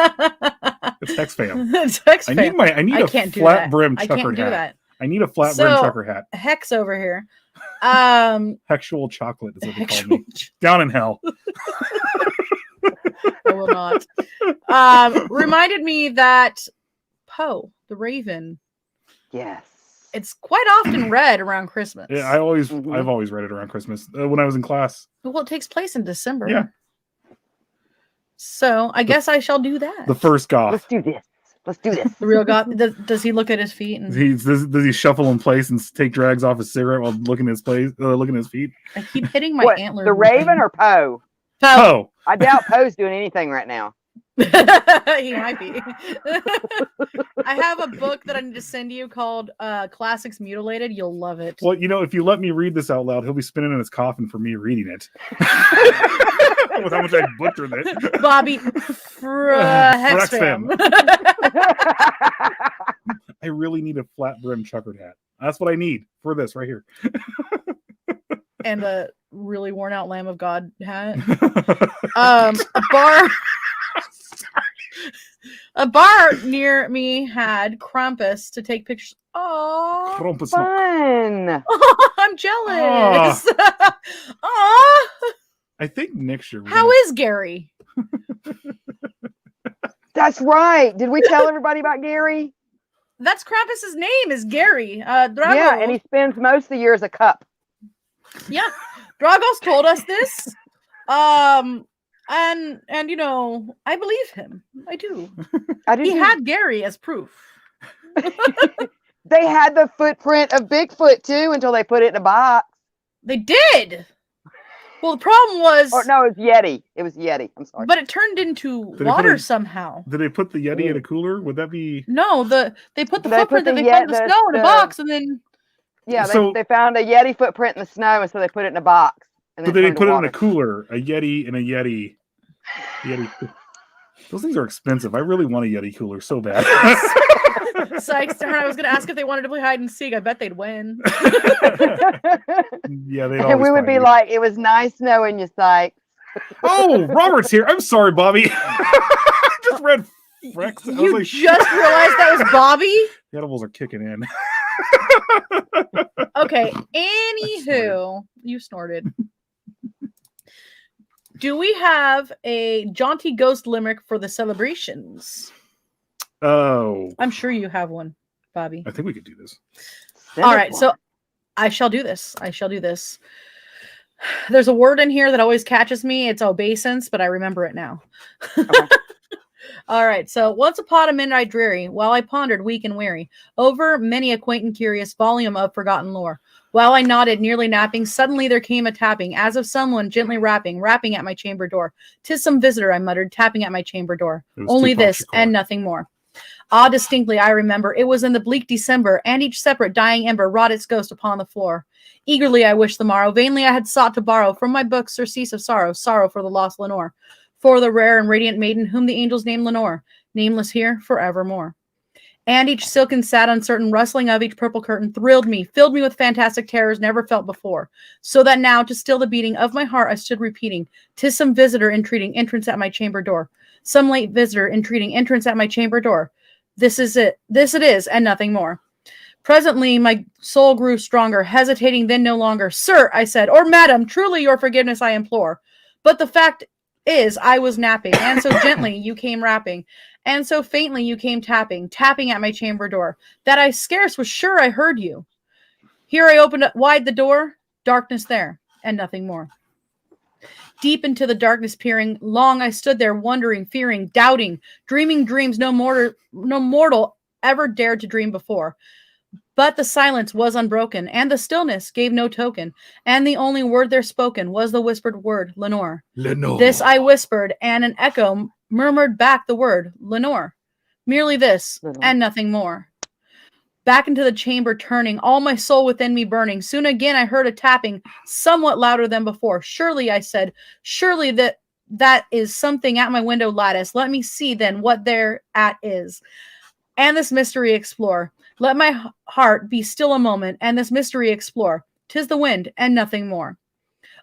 C: Hex Fam.
A: It's Hex Fam.
C: I need a flat brim checkered hat. I need a flat brim trucker hat.
A: Hex over here.
C: Hexual chocolate is what they call me. Down in hell.
A: I will not. Reminded me that Poe, the Raven.
B: Yes.
A: It's quite often read around Christmas.
C: Yeah, I've always read it around Christmas when I was in class.
A: Well, it takes place in December.
C: Yeah.
A: So I guess I shall do that.
C: The first goth.
B: Let's do this.
A: The real goth. Does he look at his feet? And...
C: Does he shuffle in place and take drags off his cigarette while looking at his feet?
A: I keep hitting my antler.
B: The Raven or Poe?
A: Poe.
B: I doubt Poe's doing anything right now.
A: He might be. I have a book that I need to send you called Classics Mutilated. You'll love it.
C: Well, if you let me read this out loud, he'll be spinning in his coffin for me reading it. With how much I butchered it.
A: Bobby Hex Fam.
C: I really need a flat brim checkered hat. That's what I need for this right here.
A: And a really worn out Lamb of God hat. A bar. A bar near me had Krampus to take pictures. Oh,
B: fun!
A: Oh, I'm jealous. Oh.
C: I think next year.
A: How is Gary?
B: That's right. Did we tell everybody about Gary?
A: That's Krampus's name is Gary. Drago.
B: Yeah, and he spends most of the year as a cup.
A: Yeah, Dragos told us this. And I believe him. I do. He had Gary as proof.
B: They had the footprint of Bigfoot too until they put it in a box.
A: They did. Well, the problem was...
B: no, it was Yeti. It was Yeti. I'm sorry.
A: But it turned into water somehow.
C: Did they put the Yeti in a cooler? Would that be...
A: No, they put the footprint that they found in the snow in a box, and then...
B: Yeah, they found a Yeti footprint in the snow, and so they put it in a box. And
C: but they put it in a cooler. A Yeti and a Yeti. Those things are expensive. I really want a Yeti cooler so bad.
A: Sykes, I was going to ask if they wanted to play hide and seek. I bet they'd win.
C: Yeah, they'd
B: and we would be like, it was nice knowing you, Sykes.
C: Oh, Robert's here. I'm sorry, Bobby. I just read Rex.
A: You just realized that was Bobby?
C: The edibles are kicking in.
A: Okay, anywho, you snorted. Do we have a jaunty ghost limerick for the celebrations?
C: Oh.
A: I'm sure you have one, Bobby.
C: I think we could do this.
A: All right, so I shall do this. There's a word in here that always catches me. It's obeisance, but I remember it now. Okay. All right, so once upon a midnight dreary, while I pondered weak and weary, over many a quaint and curious volume of forgotten lore, while I nodded, nearly napping, suddenly there came a tapping, as of someone gently rapping at my chamber door. 'Tis some visitor, I muttered, tapping at my chamber door. Only this, and nothing more. Ah, distinctly I remember, it was in the bleak December, and each separate dying ember wrought its ghost upon the floor. Eagerly I wished the morrow, vainly I had sought to borrow from my book surcease of sorrow, sorrow for the lost Lenore, for the rare and radiant maiden whom the angels named Lenore, nameless here forevermore. And each silken, sad, uncertain rustling of each purple curtain thrilled me, filled me with fantastic terrors never felt before. So that now, to still the beating of my heart, I stood repeating, "'Tis some visitor entreating entrance at my chamber door. Some late visitor entreating entrance at my chamber door. This is it. This it is, and nothing more." Presently, my soul grew stronger, hesitating then no longer. "Sir," I said, "or madam, truly your forgiveness I implore. But the fact is, I was napping, and so gently you came rapping, and so faintly you came tapping, tapping at my chamber door, that I scarce was sure I heard you. Here I opened wide the door, darkness there, and nothing more. Deep into the darkness peering, long I stood there, wondering, fearing, doubting, dreaming dreams no mortal ever dared to dream before. But the silence was unbroken, and the stillness gave no token, and the only word there spoken was the whispered word, Lenore.
C: Lenore.
A: This I whispered, and an echo murmured back the word, Lenore. Merely this,
B: Lenore.
A: and nothing more. Back into the chamber turning, all my soul within me burning. Soon again I heard a tapping, somewhat louder than before. Surely, I said, surely that is something at my window lattice. Let me see then what thereat is, and this mystery explore. Let my heart be still a moment, and this mystery explore. 'Tis the wind, and nothing more.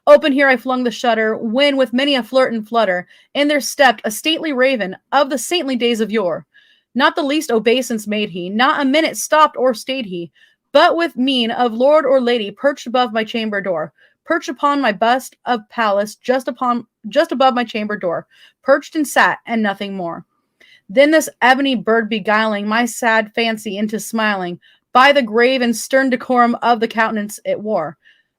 A: Open here I flung the shutter, when with many a flirt and flutter, in there stepped a stately raven of the saintly days of yore. Not the least obeisance made he, not a minute stopped or stayed he, but with mien of lord or lady perched above my chamber door, perched upon my bust of Pallas, just above my chamber door, perched and sat, and nothing more. Then this ebony bird beguiling my sad fancy into smiling, by the grave and stern decorum of the countenance it wore.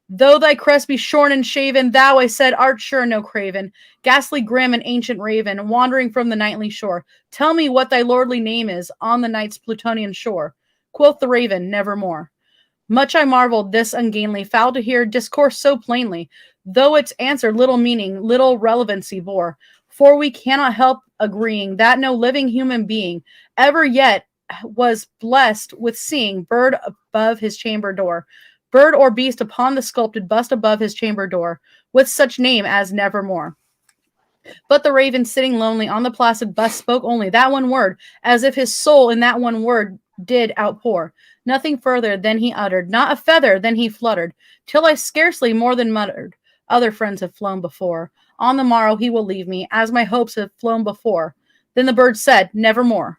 A: Though thy crest be shorn and shaven, thou, I said, art sure no craven, ghastly grim and ancient raven, wandering from the nightly shore. Tell me what thy lordly name is on the night's Plutonian shore. Quoth the raven, nevermore. Much I marveled this ungainly fowl to hear discourse so plainly, though its answer little meaning, little relevancy bore. For we cannot help agreeing that no living human being ever yet was blessed with seeing bird above his chamber door, bird or beast upon the sculpted bust above his chamber door, with such name as nevermore. But the raven sitting lonely on the placid bust spoke only that one word, as if his soul in that one word did outpour. Nothing further than he uttered, not a feather than he fluttered, till I scarcely more than muttered, other friends have flown before. On the morrow he will leave me, as my hopes have flown before. Then the bird said, nevermore.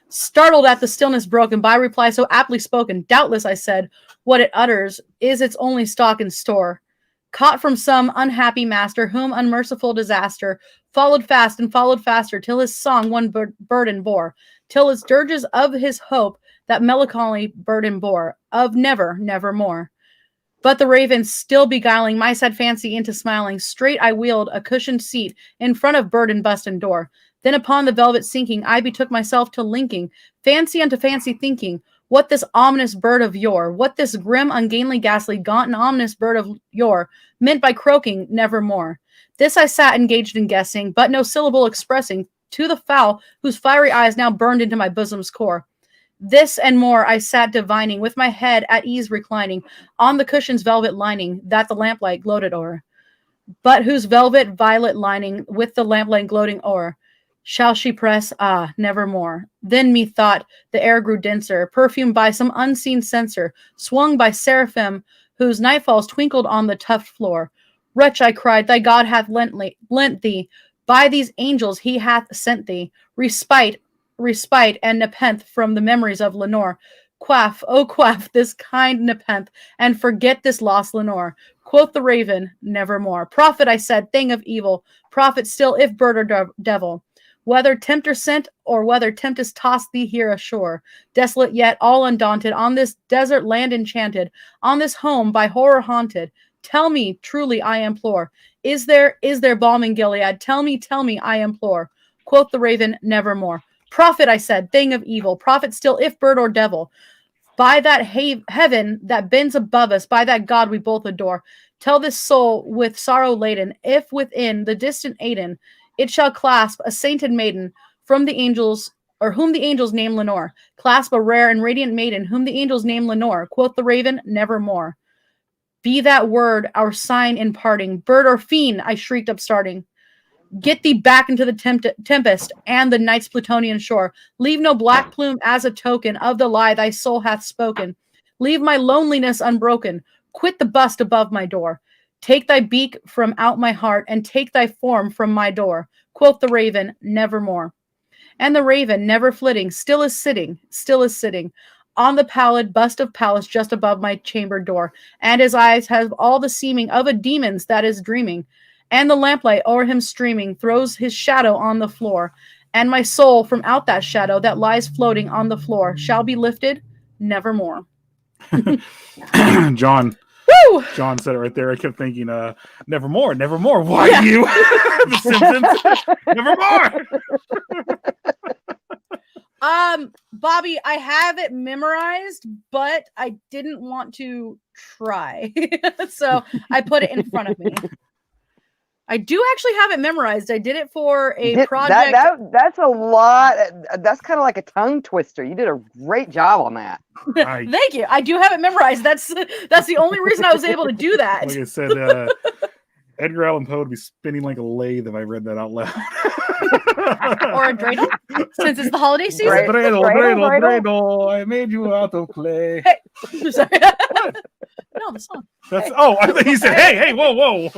A: Startled at the stillness broken by reply so aptly spoken, doubtless, I said, what it utters is its only stock and store. Caught from some unhappy master, whom unmerciful disaster followed fast and followed faster, till his song one burden bore, till its dirges of his hope that melancholy burden bore, of never, nevermore. But the raven still beguiling my sad fancy into smiling, straight I wheeled a cushioned seat in front of bird and bust and door. Then upon the velvet sinking, I betook myself to linking, fancy unto fancy thinking, what this ominous bird of yore, what this grim, ungainly, ghastly, gaunt, and ominous bird of yore meant by croaking nevermore. This I sat engaged in guessing, but no syllable expressing to the fowl whose fiery eyes now burned into my bosom's core. This and more I sat divining, with my head at ease reclining on the cushion's velvet lining that the lamplight gloated o'er, but whose velvet violet lining with the lamplight gloating o'er. Shall she press? Ah, nevermore. Then methought the air grew denser, perfumed by some unseen censer, swung by seraphim whose nightfalls twinkled on the tufted floor. Wretch, I cried, thy God hath lent thee, by these angels he hath sent thee, respite and nepenthe from the memories of Lenore. Quaff, oh quaff this kind nepenthe, and forget this lost Lenore. Quoth the raven, nevermore. Prophet, I said, thing of evil, prophet still, if bird or devil. Whether tempter sent, or whether tempest tossed thee here ashore, desolate yet all undaunted, on this desert land enchanted, on this home by horror haunted, tell me, truly I implore, is there balm in Gilead? Tell me, I implore. Quoth the raven, nevermore. Prophet, I said, thing of evil, prophet still, if bird or devil, by that heaven that bends above us, by that God we both adore, tell this soul with sorrow laden, if within the distant Aden it shall clasp a sainted maiden from the angels, or whom the angels name Lenore. Clasp a rare and radiant maiden whom the angels name Lenore. Quoth the raven, nevermore. Be that word our sign in parting. Bird or fiend, I shrieked upstarting. Get thee back into the tempest and the night's Plutonian shore. Leave no black plume as a token of the lie thy soul hath spoken. Leave my loneliness unbroken. Quit the bust above my door. Take thy beak from out my heart and take thy form from my door. Quoth the raven, nevermore. And the raven, never flitting, still is sitting on the pallid bust of Pallas just above my chamber door. And his eyes have all the seeming of a demon's that is dreaming. And the lamplight o'er him streaming throws his shadow on the floor. And my soul from out that shadow that lies floating on the floor shall be lifted nevermore.
C: John.
A: Woo!
C: John said it right there. I kept thinking, nevermore, nevermore. Why you? The Simpsons. Nevermore.
A: Bobby, I have it memorized, but I didn't want to try. So I put it in front of me. I do actually have it memorized. I did it for a project.
B: That's a lot. That's kind of like a tongue twister. You did a great job on that.
A: Thank you. I do have it memorized. That's the only reason I was able to do that.
C: Like I said, Edgar Allan Poe would be spinning like a lathe if I read that out loud.
A: Or a dreidel, since it's the holiday season.
C: Dreidel, I made you out of clay.
A: Hey. Sorry. No, the song.
C: That's I thought he said, hey, whoa.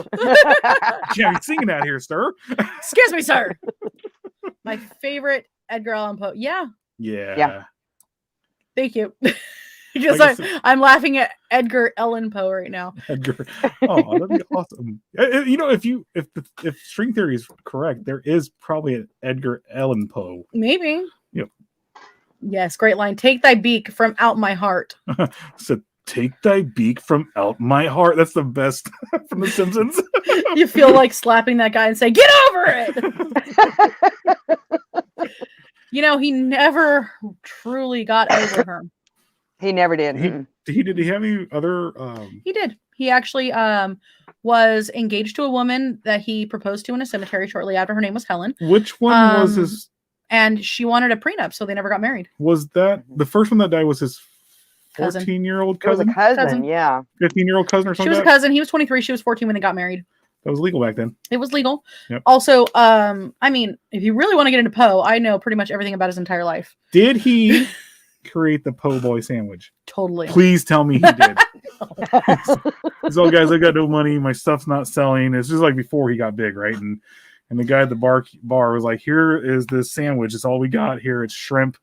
C: Can't be singing that here, sir.
A: Excuse me, sir. My favorite Edgar Allan Poe. Yeah. Thank you. Because
C: Like
A: I'm laughing at Edgar Allan Poe right now.
C: Edgar. Oh, that'd be awesome. You know, if string theory is correct, there is probably an Edgar Allan Poe.
A: Maybe.
C: Yep.
A: Yes, great line. Take thy beak from out my heart.
C: So take thy beak from out my heart. That's the best from The Simpsons.
A: You feel like slapping that guy and say, "Get over it." You know, he never truly got over her.
B: He never did.
C: Did he have any other?
A: He did. He actually was engaged to a woman that he proposed to in a cemetery shortly after. Her name was Helen.
C: Which one was his?
A: And she wanted a prenup, so they never got married.
C: Was that the first one that died? Was his
A: Cousin.
C: 14-year-old
B: It was
C: cousin?
B: a cousin, yeah.
C: 15-year-old cousin or
A: She
C: something?
A: was a cousin. He was 23. She was 14 when they got married.
C: That was legal back then.
A: It was legal.
C: Yep.
A: Also, I mean, if you really want to get into Poe, I know pretty much everything about his entire life.
C: Did he create the Po' Boy sandwich?
A: Totally.
C: Please tell me he did. So, guys, I got no money. My stuff's not selling. It's just like before he got big, right? And the guy at the bar was like, "Here is this sandwich. It's all we got here. It's shrimp."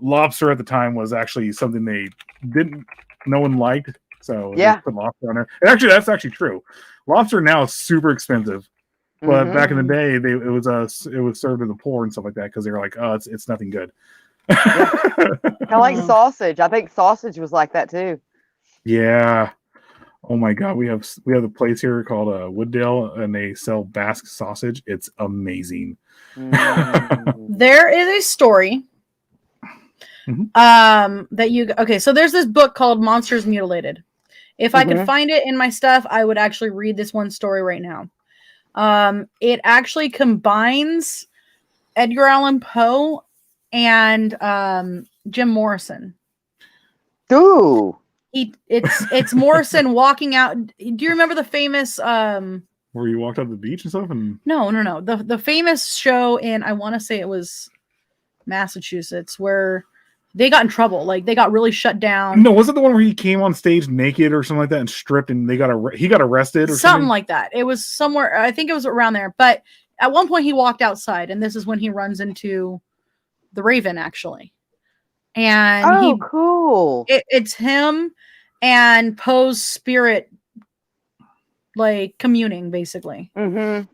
C: Lobster at the time was actually something no one liked. So they put lobster on there. And actually, that's actually true. Lobster now is super expensive, but back in the day, it was served to the poor and stuff like that because they were like, "Oh, it's nothing good."
B: Kind of like sausage. I think sausage was like that too.
C: Yeah. Oh my God, we have a place here called Wooddale, and they sell Basque sausage. It's amazing.
A: There is a story. So there's this book called Monsters Mutilated. If I could find it in my stuff, I would actually read this one story right now. It actually combines Edgar Allan Poe and Jim Morrison.
B: Ooh.
A: It's Morrison walking out. Do you remember the famous
C: where you walked on the beach and stuff? And
A: no. The famous show in, I want to say it was Massachusetts, where they got in trouble. Like they got really shut down.
C: No, was it the one where he came on stage naked or something like that and stripped and he got arrested or something
A: like that? It was somewhere. I think it was around there. But at one point he walked outside, and this is when he runs into the Raven actually. And
B: cool.
A: It's him and Poe's spirit like communing basically. And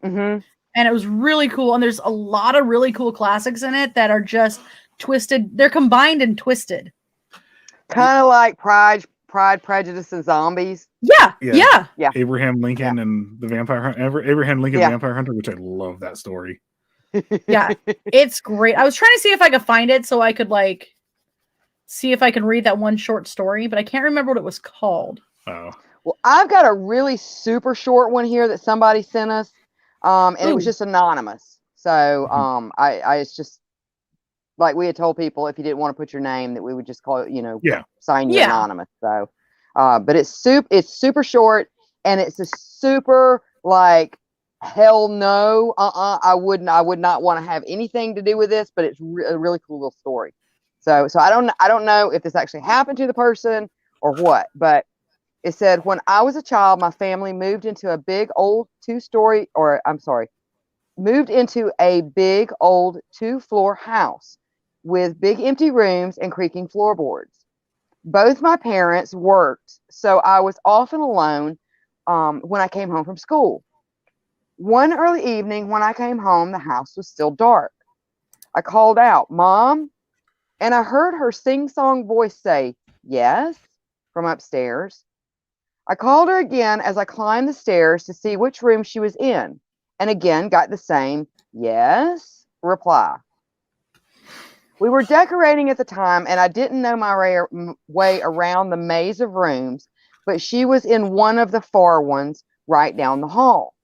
A: it was really cool. And there's a lot of really cool classics in it that are just twisted. They're combined and twisted.
B: Kind of like Pride, Prejudice, and Zombies.
A: Yeah.
C: Abraham Lincoln and the Vampire Hunter. Abraham Lincoln, Vampire Hunter, which I love that story.
A: Yeah, it's great. I was trying to see if I could find it so I could like see if I can read that one short story, but I can't remember what it was called.
C: Oh.
B: Well, I've got a really super short one here that somebody sent us, and it was just anonymous. So I it's just like we had told people if you didn't want to put your name that we would just call it, sign you anonymous. So, but it's super short, and it's a super like hell no, I would not want to have anything to do with this, but it's a really cool little story. So I don't know if this actually happened to the person or what, but it said, when I was a child, my family moved into a big old two-floor house with big empty rooms and creaking floorboards. Both my parents worked, so I was often alone when I came home from school. One early evening when I came home, the house was still dark. I called out, "Mom," and I heard her sing-song voice say, "Yes," from upstairs. I called her again as I climbed the stairs to see which room she was in, and again got the same "yes" reply. We were decorating at the time, and I didn't know my way around the maze of rooms, but she was in one of the far ones right down the hall.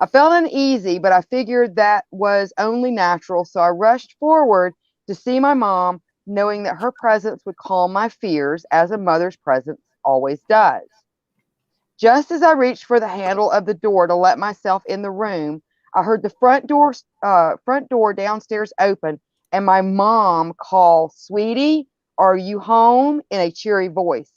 B: I felt uneasy, but I figured that was only natural, so I rushed forward to see my mom, knowing that her presence would calm my fears, as a mother's presence always does. Just as I reached for the handle of the door to let myself in the room, I heard the front door downstairs open, and my mom call, "Sweetie, are you home?" in a cheery voice.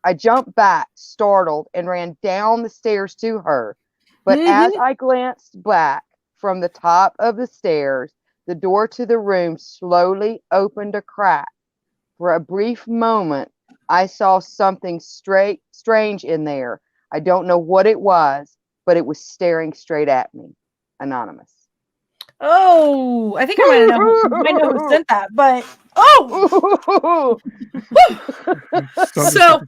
B: I jumped back, startled, and ran down the stairs to her. But as I glanced back from the top of the stairs, the door to the room slowly opened a crack. For a brief moment, I saw something strange in there. I don't know what it was, but it was staring straight at me. Anonymous.
A: Oh, I think I might know who sent that, but so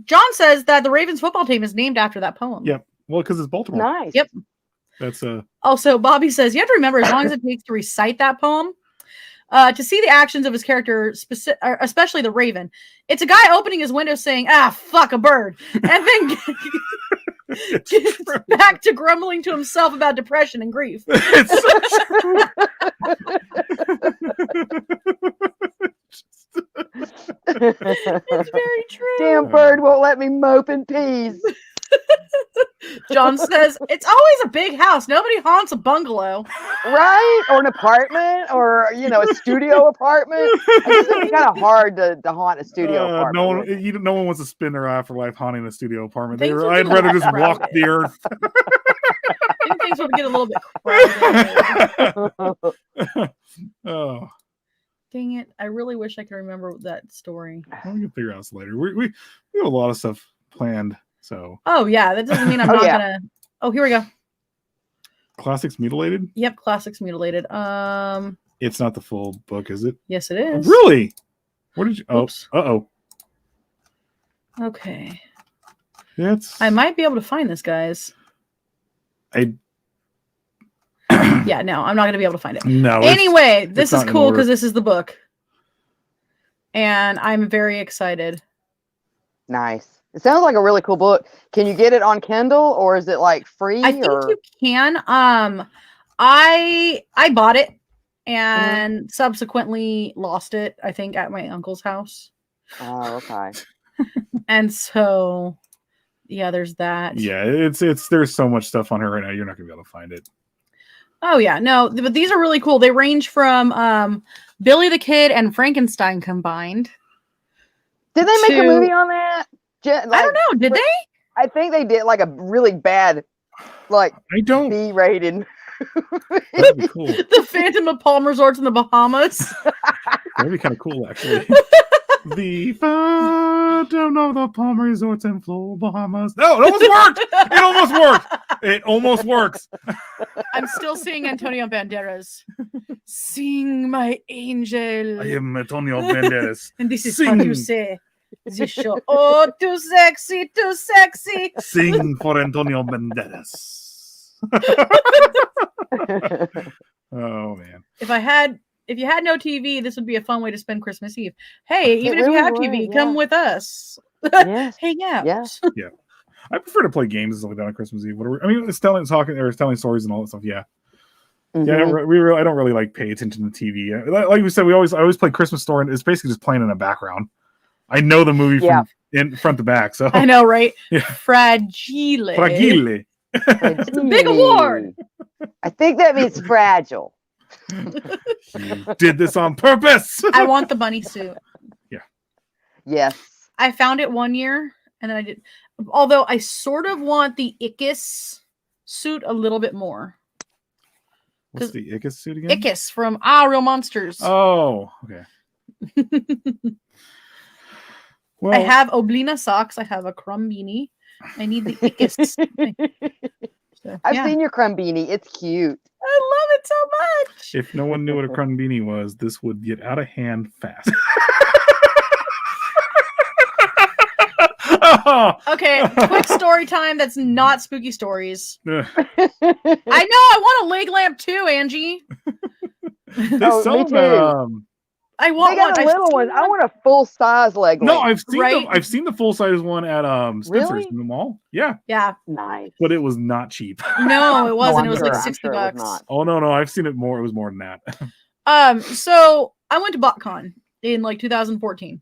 A: John says that the Ravens football team is named after that poem.
C: Yep. Well, because it's Baltimore.
B: Nice.
A: Yep.
C: That's
A: Also, Bobby says you have to remember, as long as it takes to recite that poem, to see the actions of his character, especially the Raven. It's a guy opening his window saying, "Ah, fuck a bird," and then gets back to grumbling to himself about depression and grief. It's very true.
B: Damn bird won't let me mope in peace.
A: John says it's always a big house. Nobody haunts a bungalow,
B: right? Or an apartment, or a studio apartment. I just think it's kind of hard to haunt a studio apartment.
C: No one wants to spend their afterlife haunting a studio apartment.
A: I'd
C: rather just walk the earth.
A: I think things would get a little bit crowded.
C: Oh.
A: Dang it. I really wish I could remember that story.
C: We can figure out this later. We have a lot of stuff planned, so.
A: Oh, yeah. That doesn't mean I'm not going to. Oh, here we go.
C: Classics Mutilated?
A: Yep, Classics Mutilated.
C: It's not the full book, is it?
A: Yes, it is.
C: Really? What did you...
A: Oops.
C: Uh-oh.
A: Okay.
C: I
A: might be able to find this, guys. Yeah, no, I'm not going to be able to find it.
C: No.
A: Anyway, this is cool because this is the book. And I'm very excited.
B: Nice. It sounds like a really cool book. Can you get it on Kindle, or is it like free?
A: I think you can. I bought it and subsequently lost it, I think, at my uncle's house.
B: Oh, okay.
A: And so, yeah, there's that.
C: Yeah, there's so much stuff on here right now. You're not going to be able to find it.
A: Oh, yeah. No, but these are really cool. They range from Billy the Kid and Frankenstein combined.
B: Did they make a movie on that?
A: I don't know. Did they?
B: I think they did, like a really bad, B-rated.
C: That'd be cool.
A: The Phantom of Palm Resorts in the Bahamas.
C: That'd be kind of cool, actually. The Phantom of the Palm Resorts in Florida, Bahamas. No, it almost worked. It almost worked. It almost works.
A: I'm still seeing Antonio Banderas. Sing, my angel.
C: I am Antonio Banderas.
A: And this is what you say. This show. Oh, too sexy, too sexy.
C: Sing for Antonio Banderas. Oh man.
A: If you had no TV, this would be a fun way to spend Christmas Eve. Hey, even if you have TV, come with us.
B: Yes.
A: Hang out.
B: Yes.
C: Yeah. I prefer to play games and stuff like that on Christmas Eve. It's telling stories and all that stuff. Yeah. Mm-hmm. Yeah, I don't really like pay attention to TV. Like we said, I always play Christmas Story, and it's basically just playing in the background. I know the movie in front to back. So
A: I know, right?
C: Yeah.
A: Fragile.
C: Fragile.
A: It's a big award.
B: I think that means fragile.
C: You did this on purpose.
A: I want the bunny suit.
B: Yes.
A: I found it one year, and then I did. Although I sort of want the Ickis suit a little bit more.
C: What's the Ickis suit again?
A: Ickis from Real Monsters.
C: Oh, okay. Well,
A: I have Oblina socks. I have a crumb beanie. I need the Ickis. So,
B: I've
A: yeah.
B: seen your crumbini. It's cute.
A: I love it so much.
C: if no one knew what a crumb beanie was, this would get out of hand fast.
A: Okay, quick story time that's not spooky stories.
C: Ugh.
A: I know, I want a leg lamp too, Angie.
C: There's
B: me
C: some,
B: too.
A: I want
B: They got
A: one.
B: a little one. I want a full size leg
C: No,
B: lamp.
C: I've seen
A: Right?
C: I've seen the full size one at Spencer's
B: Really?
C: in the mall. Yeah,
A: Yeah.
B: Nice.
C: but it was not cheap.
A: No, it wasn't.
B: I'm
A: It was
B: sure-
A: like
B: I'm
A: 60
B: sure it was
A: bucks.
B: not.
C: Oh no, I've seen it more. It was more than that.
A: So I went to BotCon in like 2014,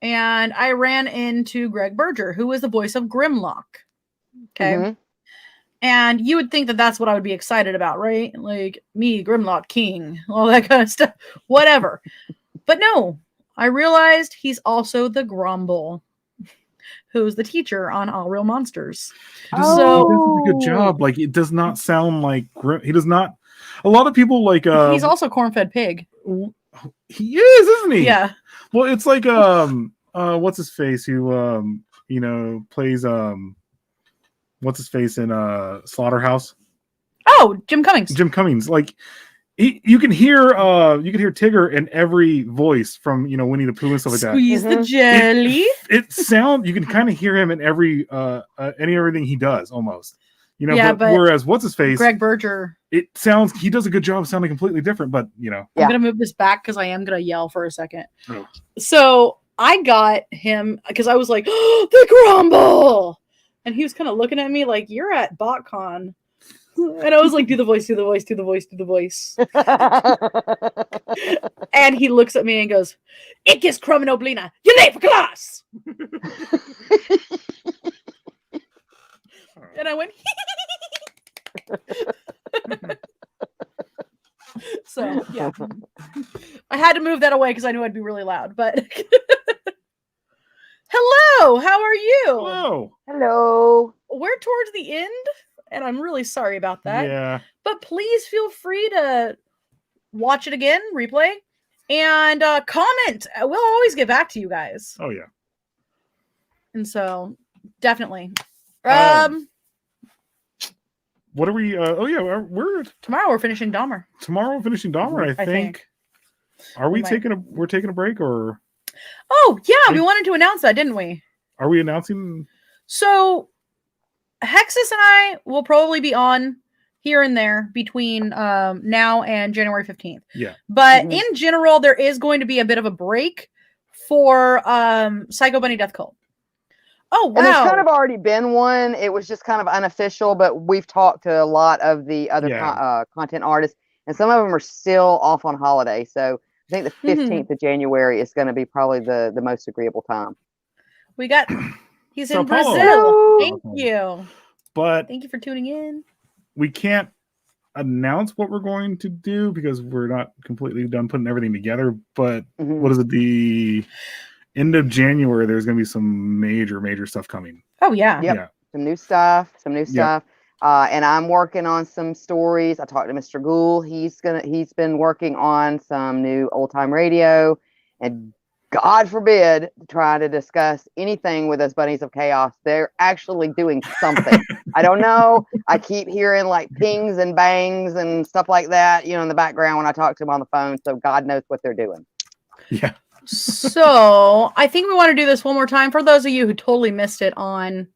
A: and I ran into Greg Berger, who was the voice of Grimlock. Okay.
B: Mhm.
A: And you would think that that's what I would be excited about, right? Like me, Grimlock King, all that kind of stuff, whatever. But no, I realized he's also the Grumble, who's the teacher on All Real Monsters.
C: He does,
A: So-
C: he does a good job. Like it does not sound like he does not. A lot of people like.
A: He's also corn-fed pig.
C: He is, isn't he?
A: Yeah.
C: Well, it's like what's his face who plays what's his face in Slaughterhouse?
A: Oh, Jim Cummings.
C: Jim Cummings. Like you can hear Tigger in every voice from Winnie the Pooh and stuff like that.
A: Squeeze the jelly.
C: It sound you can kind of hear him in everything he does almost.
A: Yeah, but
C: whereas what's his face?
A: Greg Berger.
C: It sounds he does a good job sounding completely different, but
B: Yeah.
A: I'm gonna move this back because I am gonna yell for a second.
C: Oh.
A: So I got him because I was like, oh, the Grumble, and he was kind of looking at me like, "You're at BotCon," and I was like, "Do the voice, do the voice, do the voice, do the voice." And he looks at me and goes, "Ickis Crumb and Oblina, you're late for class." And I went, so yeah, I had to move that away because I knew I'd be really loud. But hello, how are you?
C: Hello.
B: Hello.
A: We're towards the end, and I'm really sorry about that.
C: Yeah.
A: But please feel free to watch it again, replay, and comment. We'll always get back to you guys.
C: Oh yeah.
A: And so definitely.
C: What are we? We're
A: Tomorrow we're finishing Dahmer.
C: tomorrow finishing Dahmer. I think. Are we
A: might.
C: we're taking a break, or
A: Oh yeah, we wanted to announce that, didn't we?
C: are we announcing?
A: So Hexus and I will probably be on here and there between now and January 15th.
C: Yeah.
A: But
B: Mhm.
A: in general, there is going to be a bit of a break for Psycho Bunny Death Cult. Oh wow.
B: And there's kind of already been one. It was just kind of unofficial, but we've talked to a lot of the other content artists, and some of them are still off on holiday. So I think the 15th of January is going to be probably the most agreeable time.
A: We got he's
C: Sao
A: in
C: Paulo.
A: Brazil.
B: Hello.
A: Thank you.
C: But
A: Thank you for tuning in.
C: we can't announce what we're going to do because we're not completely done putting everything together. But
B: Mhm.
C: what is it? The end of January, there's going to be some major stuff coming.
A: Oh yeah.
B: Yep.
C: Yeah.
B: Some new stuff. And I'm working on some stories. I talked to Mr. Gould. He's been working on some new old time radio, and God forbid try to discuss anything with us bunnies of chaos. They're actually doing something. I don't know. I keep hearing like pings and bangs and stuff like that, in the background when I talk to them on the phone. So God knows what they're doing.
C: Yeah.
A: So I think we want to do this one more time for those of you who totally missed it on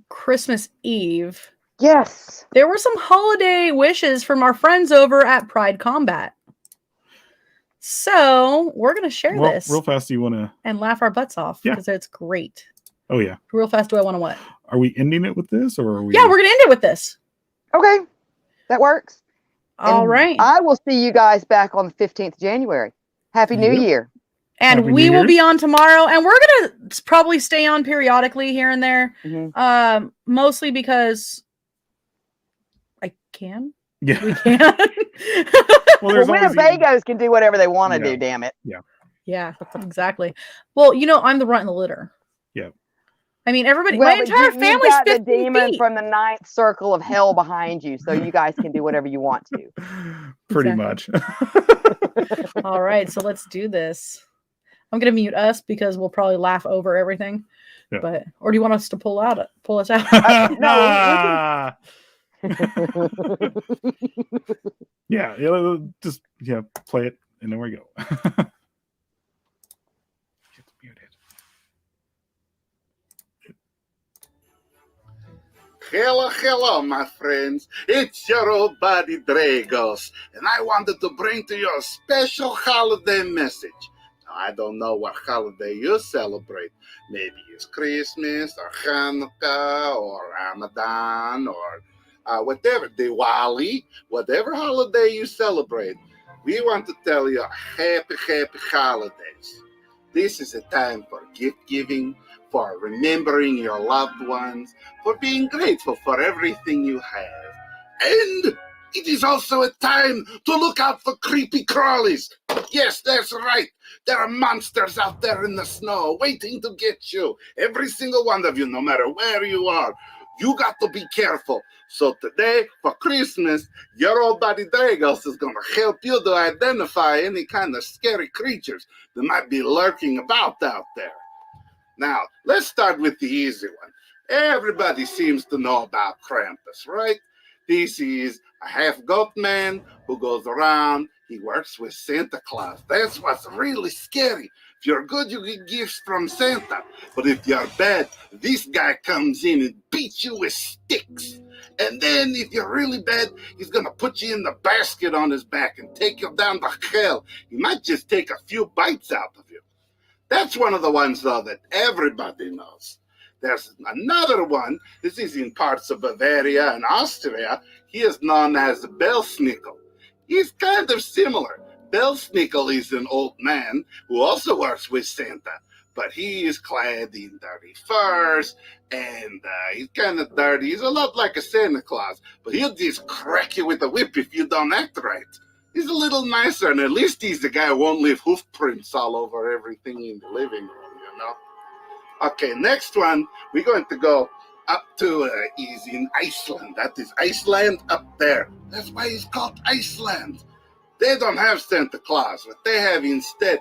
A: Christmas Eve.
B: Yes.
A: There were some holiday wishes from our friends over at Pride Combat. So we're gonna share this
C: Real fast, do you want to?
A: and laugh our butts off
C: Yeah.
A: because it's great.
C: Oh yeah.
A: Real fast, do I want to what?
C: Are we ending it with this, or are we?
A: Yeah, we're gonna end it with this.
B: Okay. That works.
A: All
B: And
A: right.
B: I will see you guys back on the 15th of January. Happy New
C: Yep.
B: Year.
A: And
C: Happy
A: we
C: New
A: will be
C: Year's.
A: on tomorrow, and we're gonna probably stay on periodically here and there. Mostly because I can.
C: Yeah.
A: We can.
C: Well, there's always
B: Winnebagos can do whatever they want to
C: Yeah.
B: do, damn it.
A: Yeah, exactly. Well, I'm the runt in the litter.
C: Yeah.
A: I mean, everybody,
B: Well,
A: my
B: but
A: entire
B: you
A: family's
B: got the
A: 50
B: demon
A: feet.
B: from the ninth circle of hell behind you, so you guys can do whatever you want to.
C: Pretty much.
A: All right, so let's do this. I'm gonna mute us because we'll probably laugh over everything.
C: Yeah.
A: But or do you want us to pull us out?
B: No,
C: yeah, just play it, and there we go. It's muted.
H: Hello, my friends. It's your old buddy Dragos, and I wanted to bring to you a special holiday message. Now, I don't know what holiday you celebrate. Maybe it's Christmas, or Hanukkah, or Ramadan, or whatever, Diwali, whatever holiday you celebrate. We want to tell you happy holidays. This is a time for gift giving, for remembering your loved ones, for being grateful for everything you have. And it is also a time to look out for creepy crawlies. Yes, that's right. There are monsters out there in the snow waiting to get you. Every single one of you, no matter where you are. You got to be careful. So today, for Christmas, your old buddy Dragos is going to help you to identify any kind of scary creatures that might be lurking about out there. Now, let's start with the easy one. Everybody seems to know about Krampus, right? This is a half-goat man who goes around. He works with Santa Claus. That's what's really scary. If you're good, you get gifts from Santa. But if you're bad, this guy comes in and beats you with sticks. And then if you're really bad, he's going to put you in the basket on his back and take you down to hell. He might just take a few bites out of you. That's one of the ones, though, that everybody knows. There's another one. This is in parts of Bavaria and Austria. He is known as Belsnickel. He's kind of similar. Belsnickel is an old man who also works with Santa, but he is clad in dirty furs, and he's kind of dirty. He's a lot like a Santa Claus, but he'll just crack you with a whip if you don't act right. He's a little nicer, and at least he's the guy who won't leave hoof prints all over everything in the living room, you know? Okay, next one, we're going to go up to, is in Iceland. That is Iceland up there. That's why it's called Iceland. They don't have Santa Claus. What they have instead,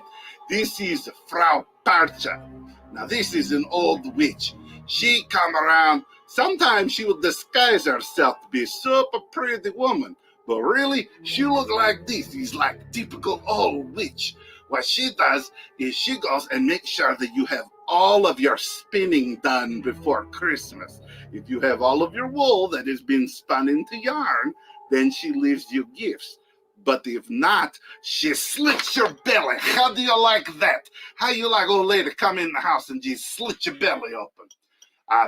H: this is Frau Parcha. Now, this is an old witch. She come around. Sometimes she will disguise herself to be a super pretty woman. But really, she look like this. She's like typical old witch. What she does is she goes and makes sure that you have all of your spinning done before Christmas. If you have all of your wool that has been spun into yarn, then she leaves you gifts. But if not, she slits your belly. How do you like that? How you like old lady come in the house and just slit your belly open?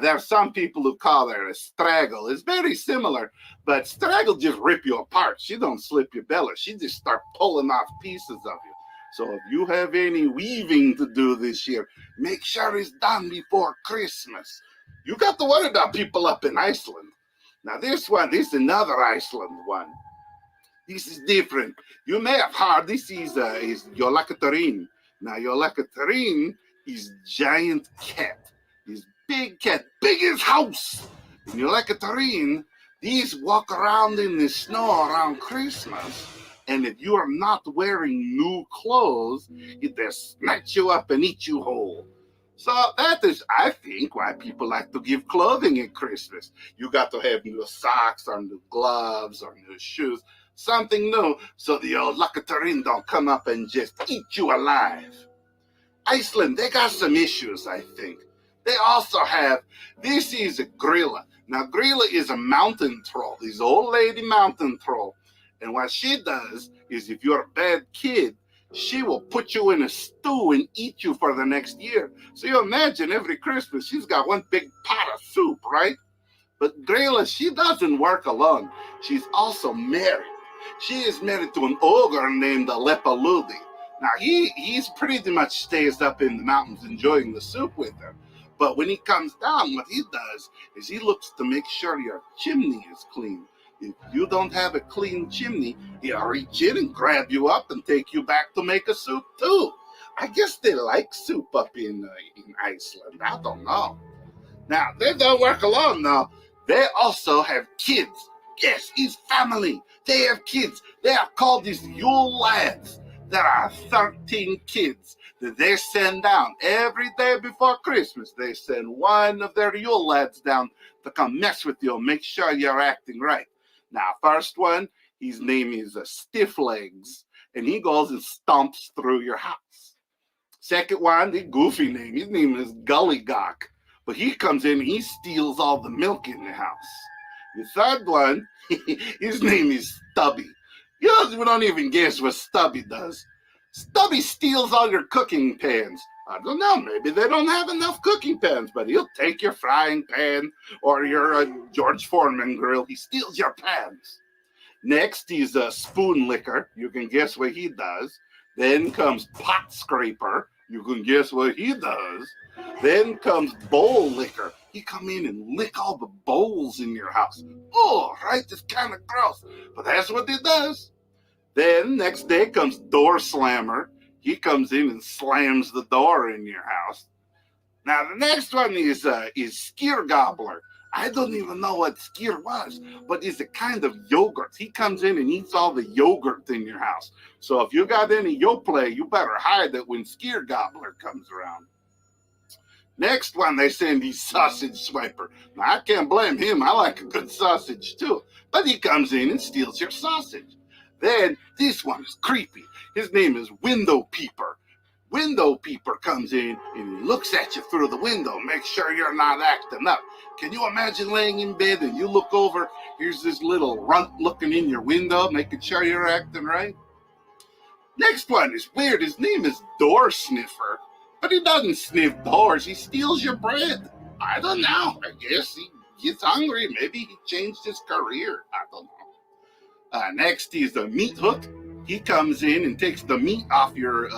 H: There are some people who call her a straggle. It's very similar, but straggle just rip you apart. She don't slip your belly. She just start pulling off pieces of you. So if you have any weaving to do this year, make sure it's done before Christmas. You got to worry about people up in Iceland. Now this is another Iceland one. This is different. You may have heard this is Jólakatarín. Now Jólakatarín is giant cat. This big cat, big as house. And Jólakatarín, these walk around in the snow around Christmas. And if you are not wearing new clothes, they snatch you up and eat you whole. So that is, I think, why people like to give clothing at Christmas. You got to have new socks or new gloves or new shoes, something new, so the old Jólakatarín don't come up and just eat you alive. Iceland, they got some issues, I think. They also have, this is a Grilla. Now, Grilla is a mountain troll. This old lady mountain troll. And what she does is if you're a bad kid, she will put you in a stew and eat you for the next year. So you imagine every Christmas, she's got one big pot of soup, right? But Grilla, she doesn't work alone. She's also married. She is married to an ogre named Lepaludi. Now, he's pretty much stays up in the mountains enjoying the soup with her. But when he comes down, what he does is he looks to make sure your chimney is clean. If you don't have a clean chimney, he'll reach in and grab you up and take you back to make a soup too. I guess they like soup up in Iceland. I don't know. Now, they don't work alone now. They also have kids. Yes, his family. They have kids. They are called these Yule lads. There are 13 kids that they send down every day before Christmas. They send one of their Yule lads down to come mess with you and make sure you're acting right. Now, first one, his name is Stiff Legs, and he goes and stomps through your house. Second one, the goofy name, his name is Gullygawk, but he comes in and he steals all the milk in the house. The third one, his name is Stubby. You don't even guess what Stubby does. Stubby steals all your cooking pans. I don't know, maybe they don't have enough cooking pans, but he'll take your frying pan or your George Foreman grill. He steals your pans. Next, he's a spoon licker. You can guess what he does. Then comes pot scraper. You can guess what he does. Then comes bowl licker. He come in and lick all the bowls in your house. Oh, right, it's kind of gross, but that's what he does. Then next day comes door slammer. He comes in and slams the door in your house. Now the next one is skyr gobbler. I don't even know what skyr was, but it's a kind of yogurt. He comes in and eats all the yogurt in your house. So if you got any Yoplait, you better hide it when skyr gobbler comes around. Next one, they send his sausage swiper. Now, I can't blame him. I like a good sausage, too. But he comes in and steals your sausage. Then, this one is creepy. His name is Window Peeper. Window Peeper comes in and he looks at you through the window, make sure you're not acting up. Can you imagine laying in bed and you look over, here's this little runt looking in your window, making sure you're acting right? Next one is weird. His name is Door Sniffer. But he doesn't sniff doors. He steals your bread. I don't know. I guess he gets hungry. Maybe he changed his career. I don't know. Next is the meat hook. He comes in and takes the meat off your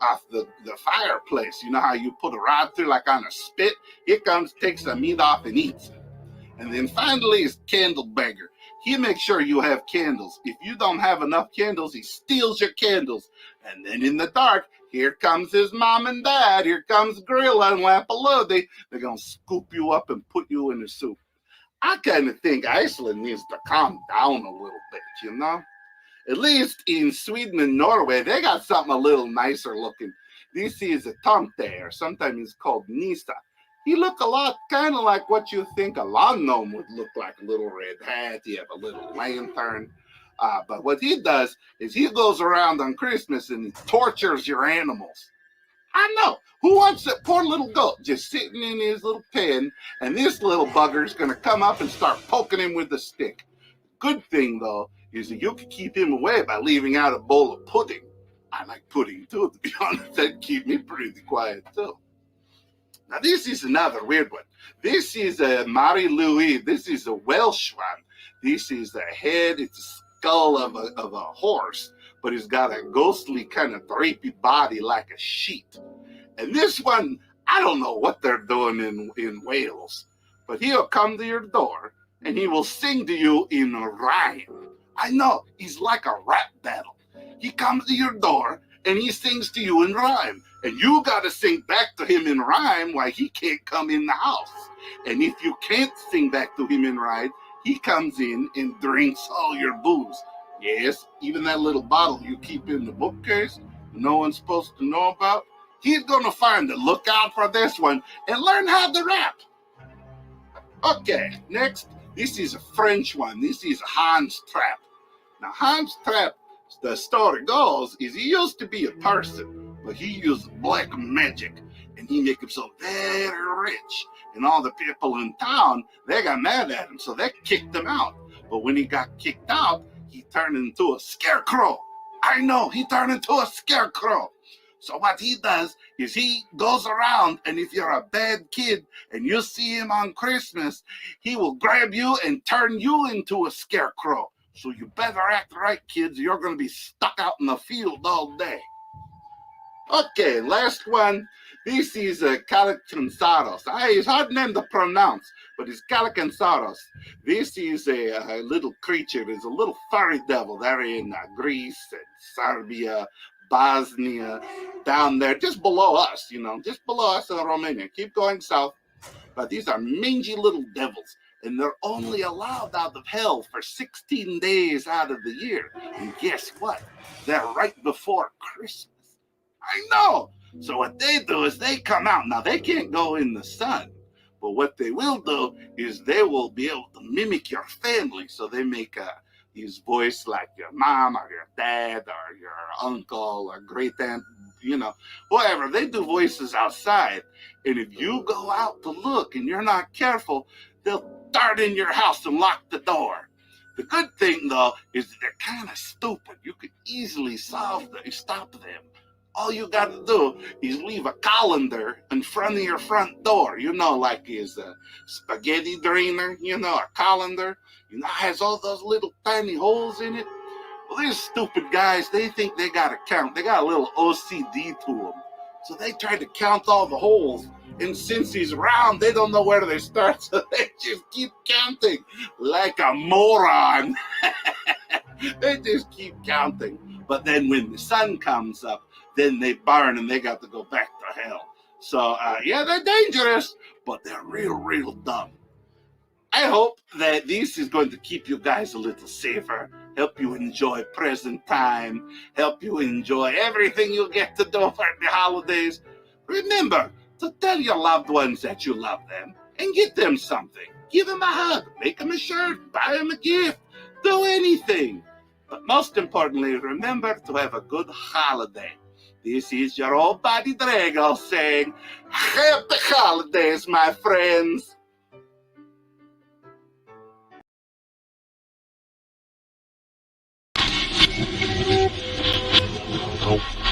H: off the fireplace. You know how you put a rod through like on a spit? He comes, takes the meat off and eats it. And then finally is candle beggar. He makes sure you have candles. If you don't have enough candles, he steals your candles. And then in the dark, here comes his mom and dad. Here comes Grilla and Lapalode. They're going to scoop you up and put you in the soup. I kind of think Iceland needs to calm down a little bit, you know? At least in Sweden and Norway, they got something a little nicer looking. This is a tomte, or sometimes it's called nisa. He look a lot kind of like what you think a lawn gnome would look like. A little red hat, he have a little lantern. But what he does is he goes around on Christmas and he tortures your animals. I know. Who wants that poor little goat just sitting in his little pen, and this little bugger's going to come up and start poking him with a stick? Good thing, though, is that you can keep him away by leaving out a bowl of pudding. I like pudding, too, to be honest. That'd keep me pretty quiet, too. Now, this is another weird one. This is a Marie Louise. This is a Welsh one. This is a head. It's a skull of a horse, but it's got a ghostly kind of drapey body like a sheet. And this one, I don't know what they're doing in Wales, but he'll come to your door and he will sing to you in rhyme. I know, he's like a rap battle. He comes to your door and he sings to you in rhyme. And you got to sing back to him in rhyme while he can't come in the house. And if you can't sing back to him in rhyme, he comes in and drinks all your booze. Yes, even that little bottle you keep in the bookcase no one's supposed to know about. He's going to find it. Look out for this one and learn how to rap. Okay, next. This is a French one. This is Hans Trap. Now, Hans Trap, the story goes, is he used to be a person, but he used black magic, and he made himself very rich. And all the people in town, they got mad at him, so they kicked him out. But when he got kicked out, he turned into a scarecrow. I know, he turned into a scarecrow. So what he does is he goes around, and if you're a bad kid and you see him on Christmas, he will grab you and turn you into a scarecrow. So you better act right, kids. You're going to be stuck out in the field all day. Okay, last one. This is Calicansaros. It's hard name to pronounce, but it's Calicansaros. This is a little creature. It's a little furry devil there in Greece and Serbia, Bosnia, down there, just below us, just below us in Romania. Keep going south. But these are mangy little devils, and they're only allowed out of hell for 16 days out of the year. And guess what? They're right before Christmas. I know. So what they do is they come out. Now, they can't go in the sun, but what they will do is they will be able to mimic your family. So they make his voice like your mom or your dad or your uncle or great aunt, whoever. They do voices outside. And if you go out to look and you're not careful, they'll dart in your house and lock the door. The good thing, though, is that they're kind of stupid. You could easily stop them. All you got to do is leave a colander in front of your front door, like his spaghetti drainer, a colander, has all those little tiny holes in it. Well, these stupid guys, they think they got to count. They got a little OCD to them. So they try to count all the holes. And since he's round, they don't know where they start. So they just keep counting like a moron. They just keep counting. But then when the sun comes up, then they burn and they got to go back to hell. So, they're dangerous, but they're real, real dumb. I hope that this is going to keep you guys a little safer, help you enjoy present time, help you enjoy everything you get to do for the holidays. Remember to tell your loved ones that you love them and get them something. Give them a hug, make them a shirt, buy them a gift, do anything. But most importantly, remember to have a good holiday. This is your old buddy Drago saying, Happy Holidays, my friends.
G: Oh.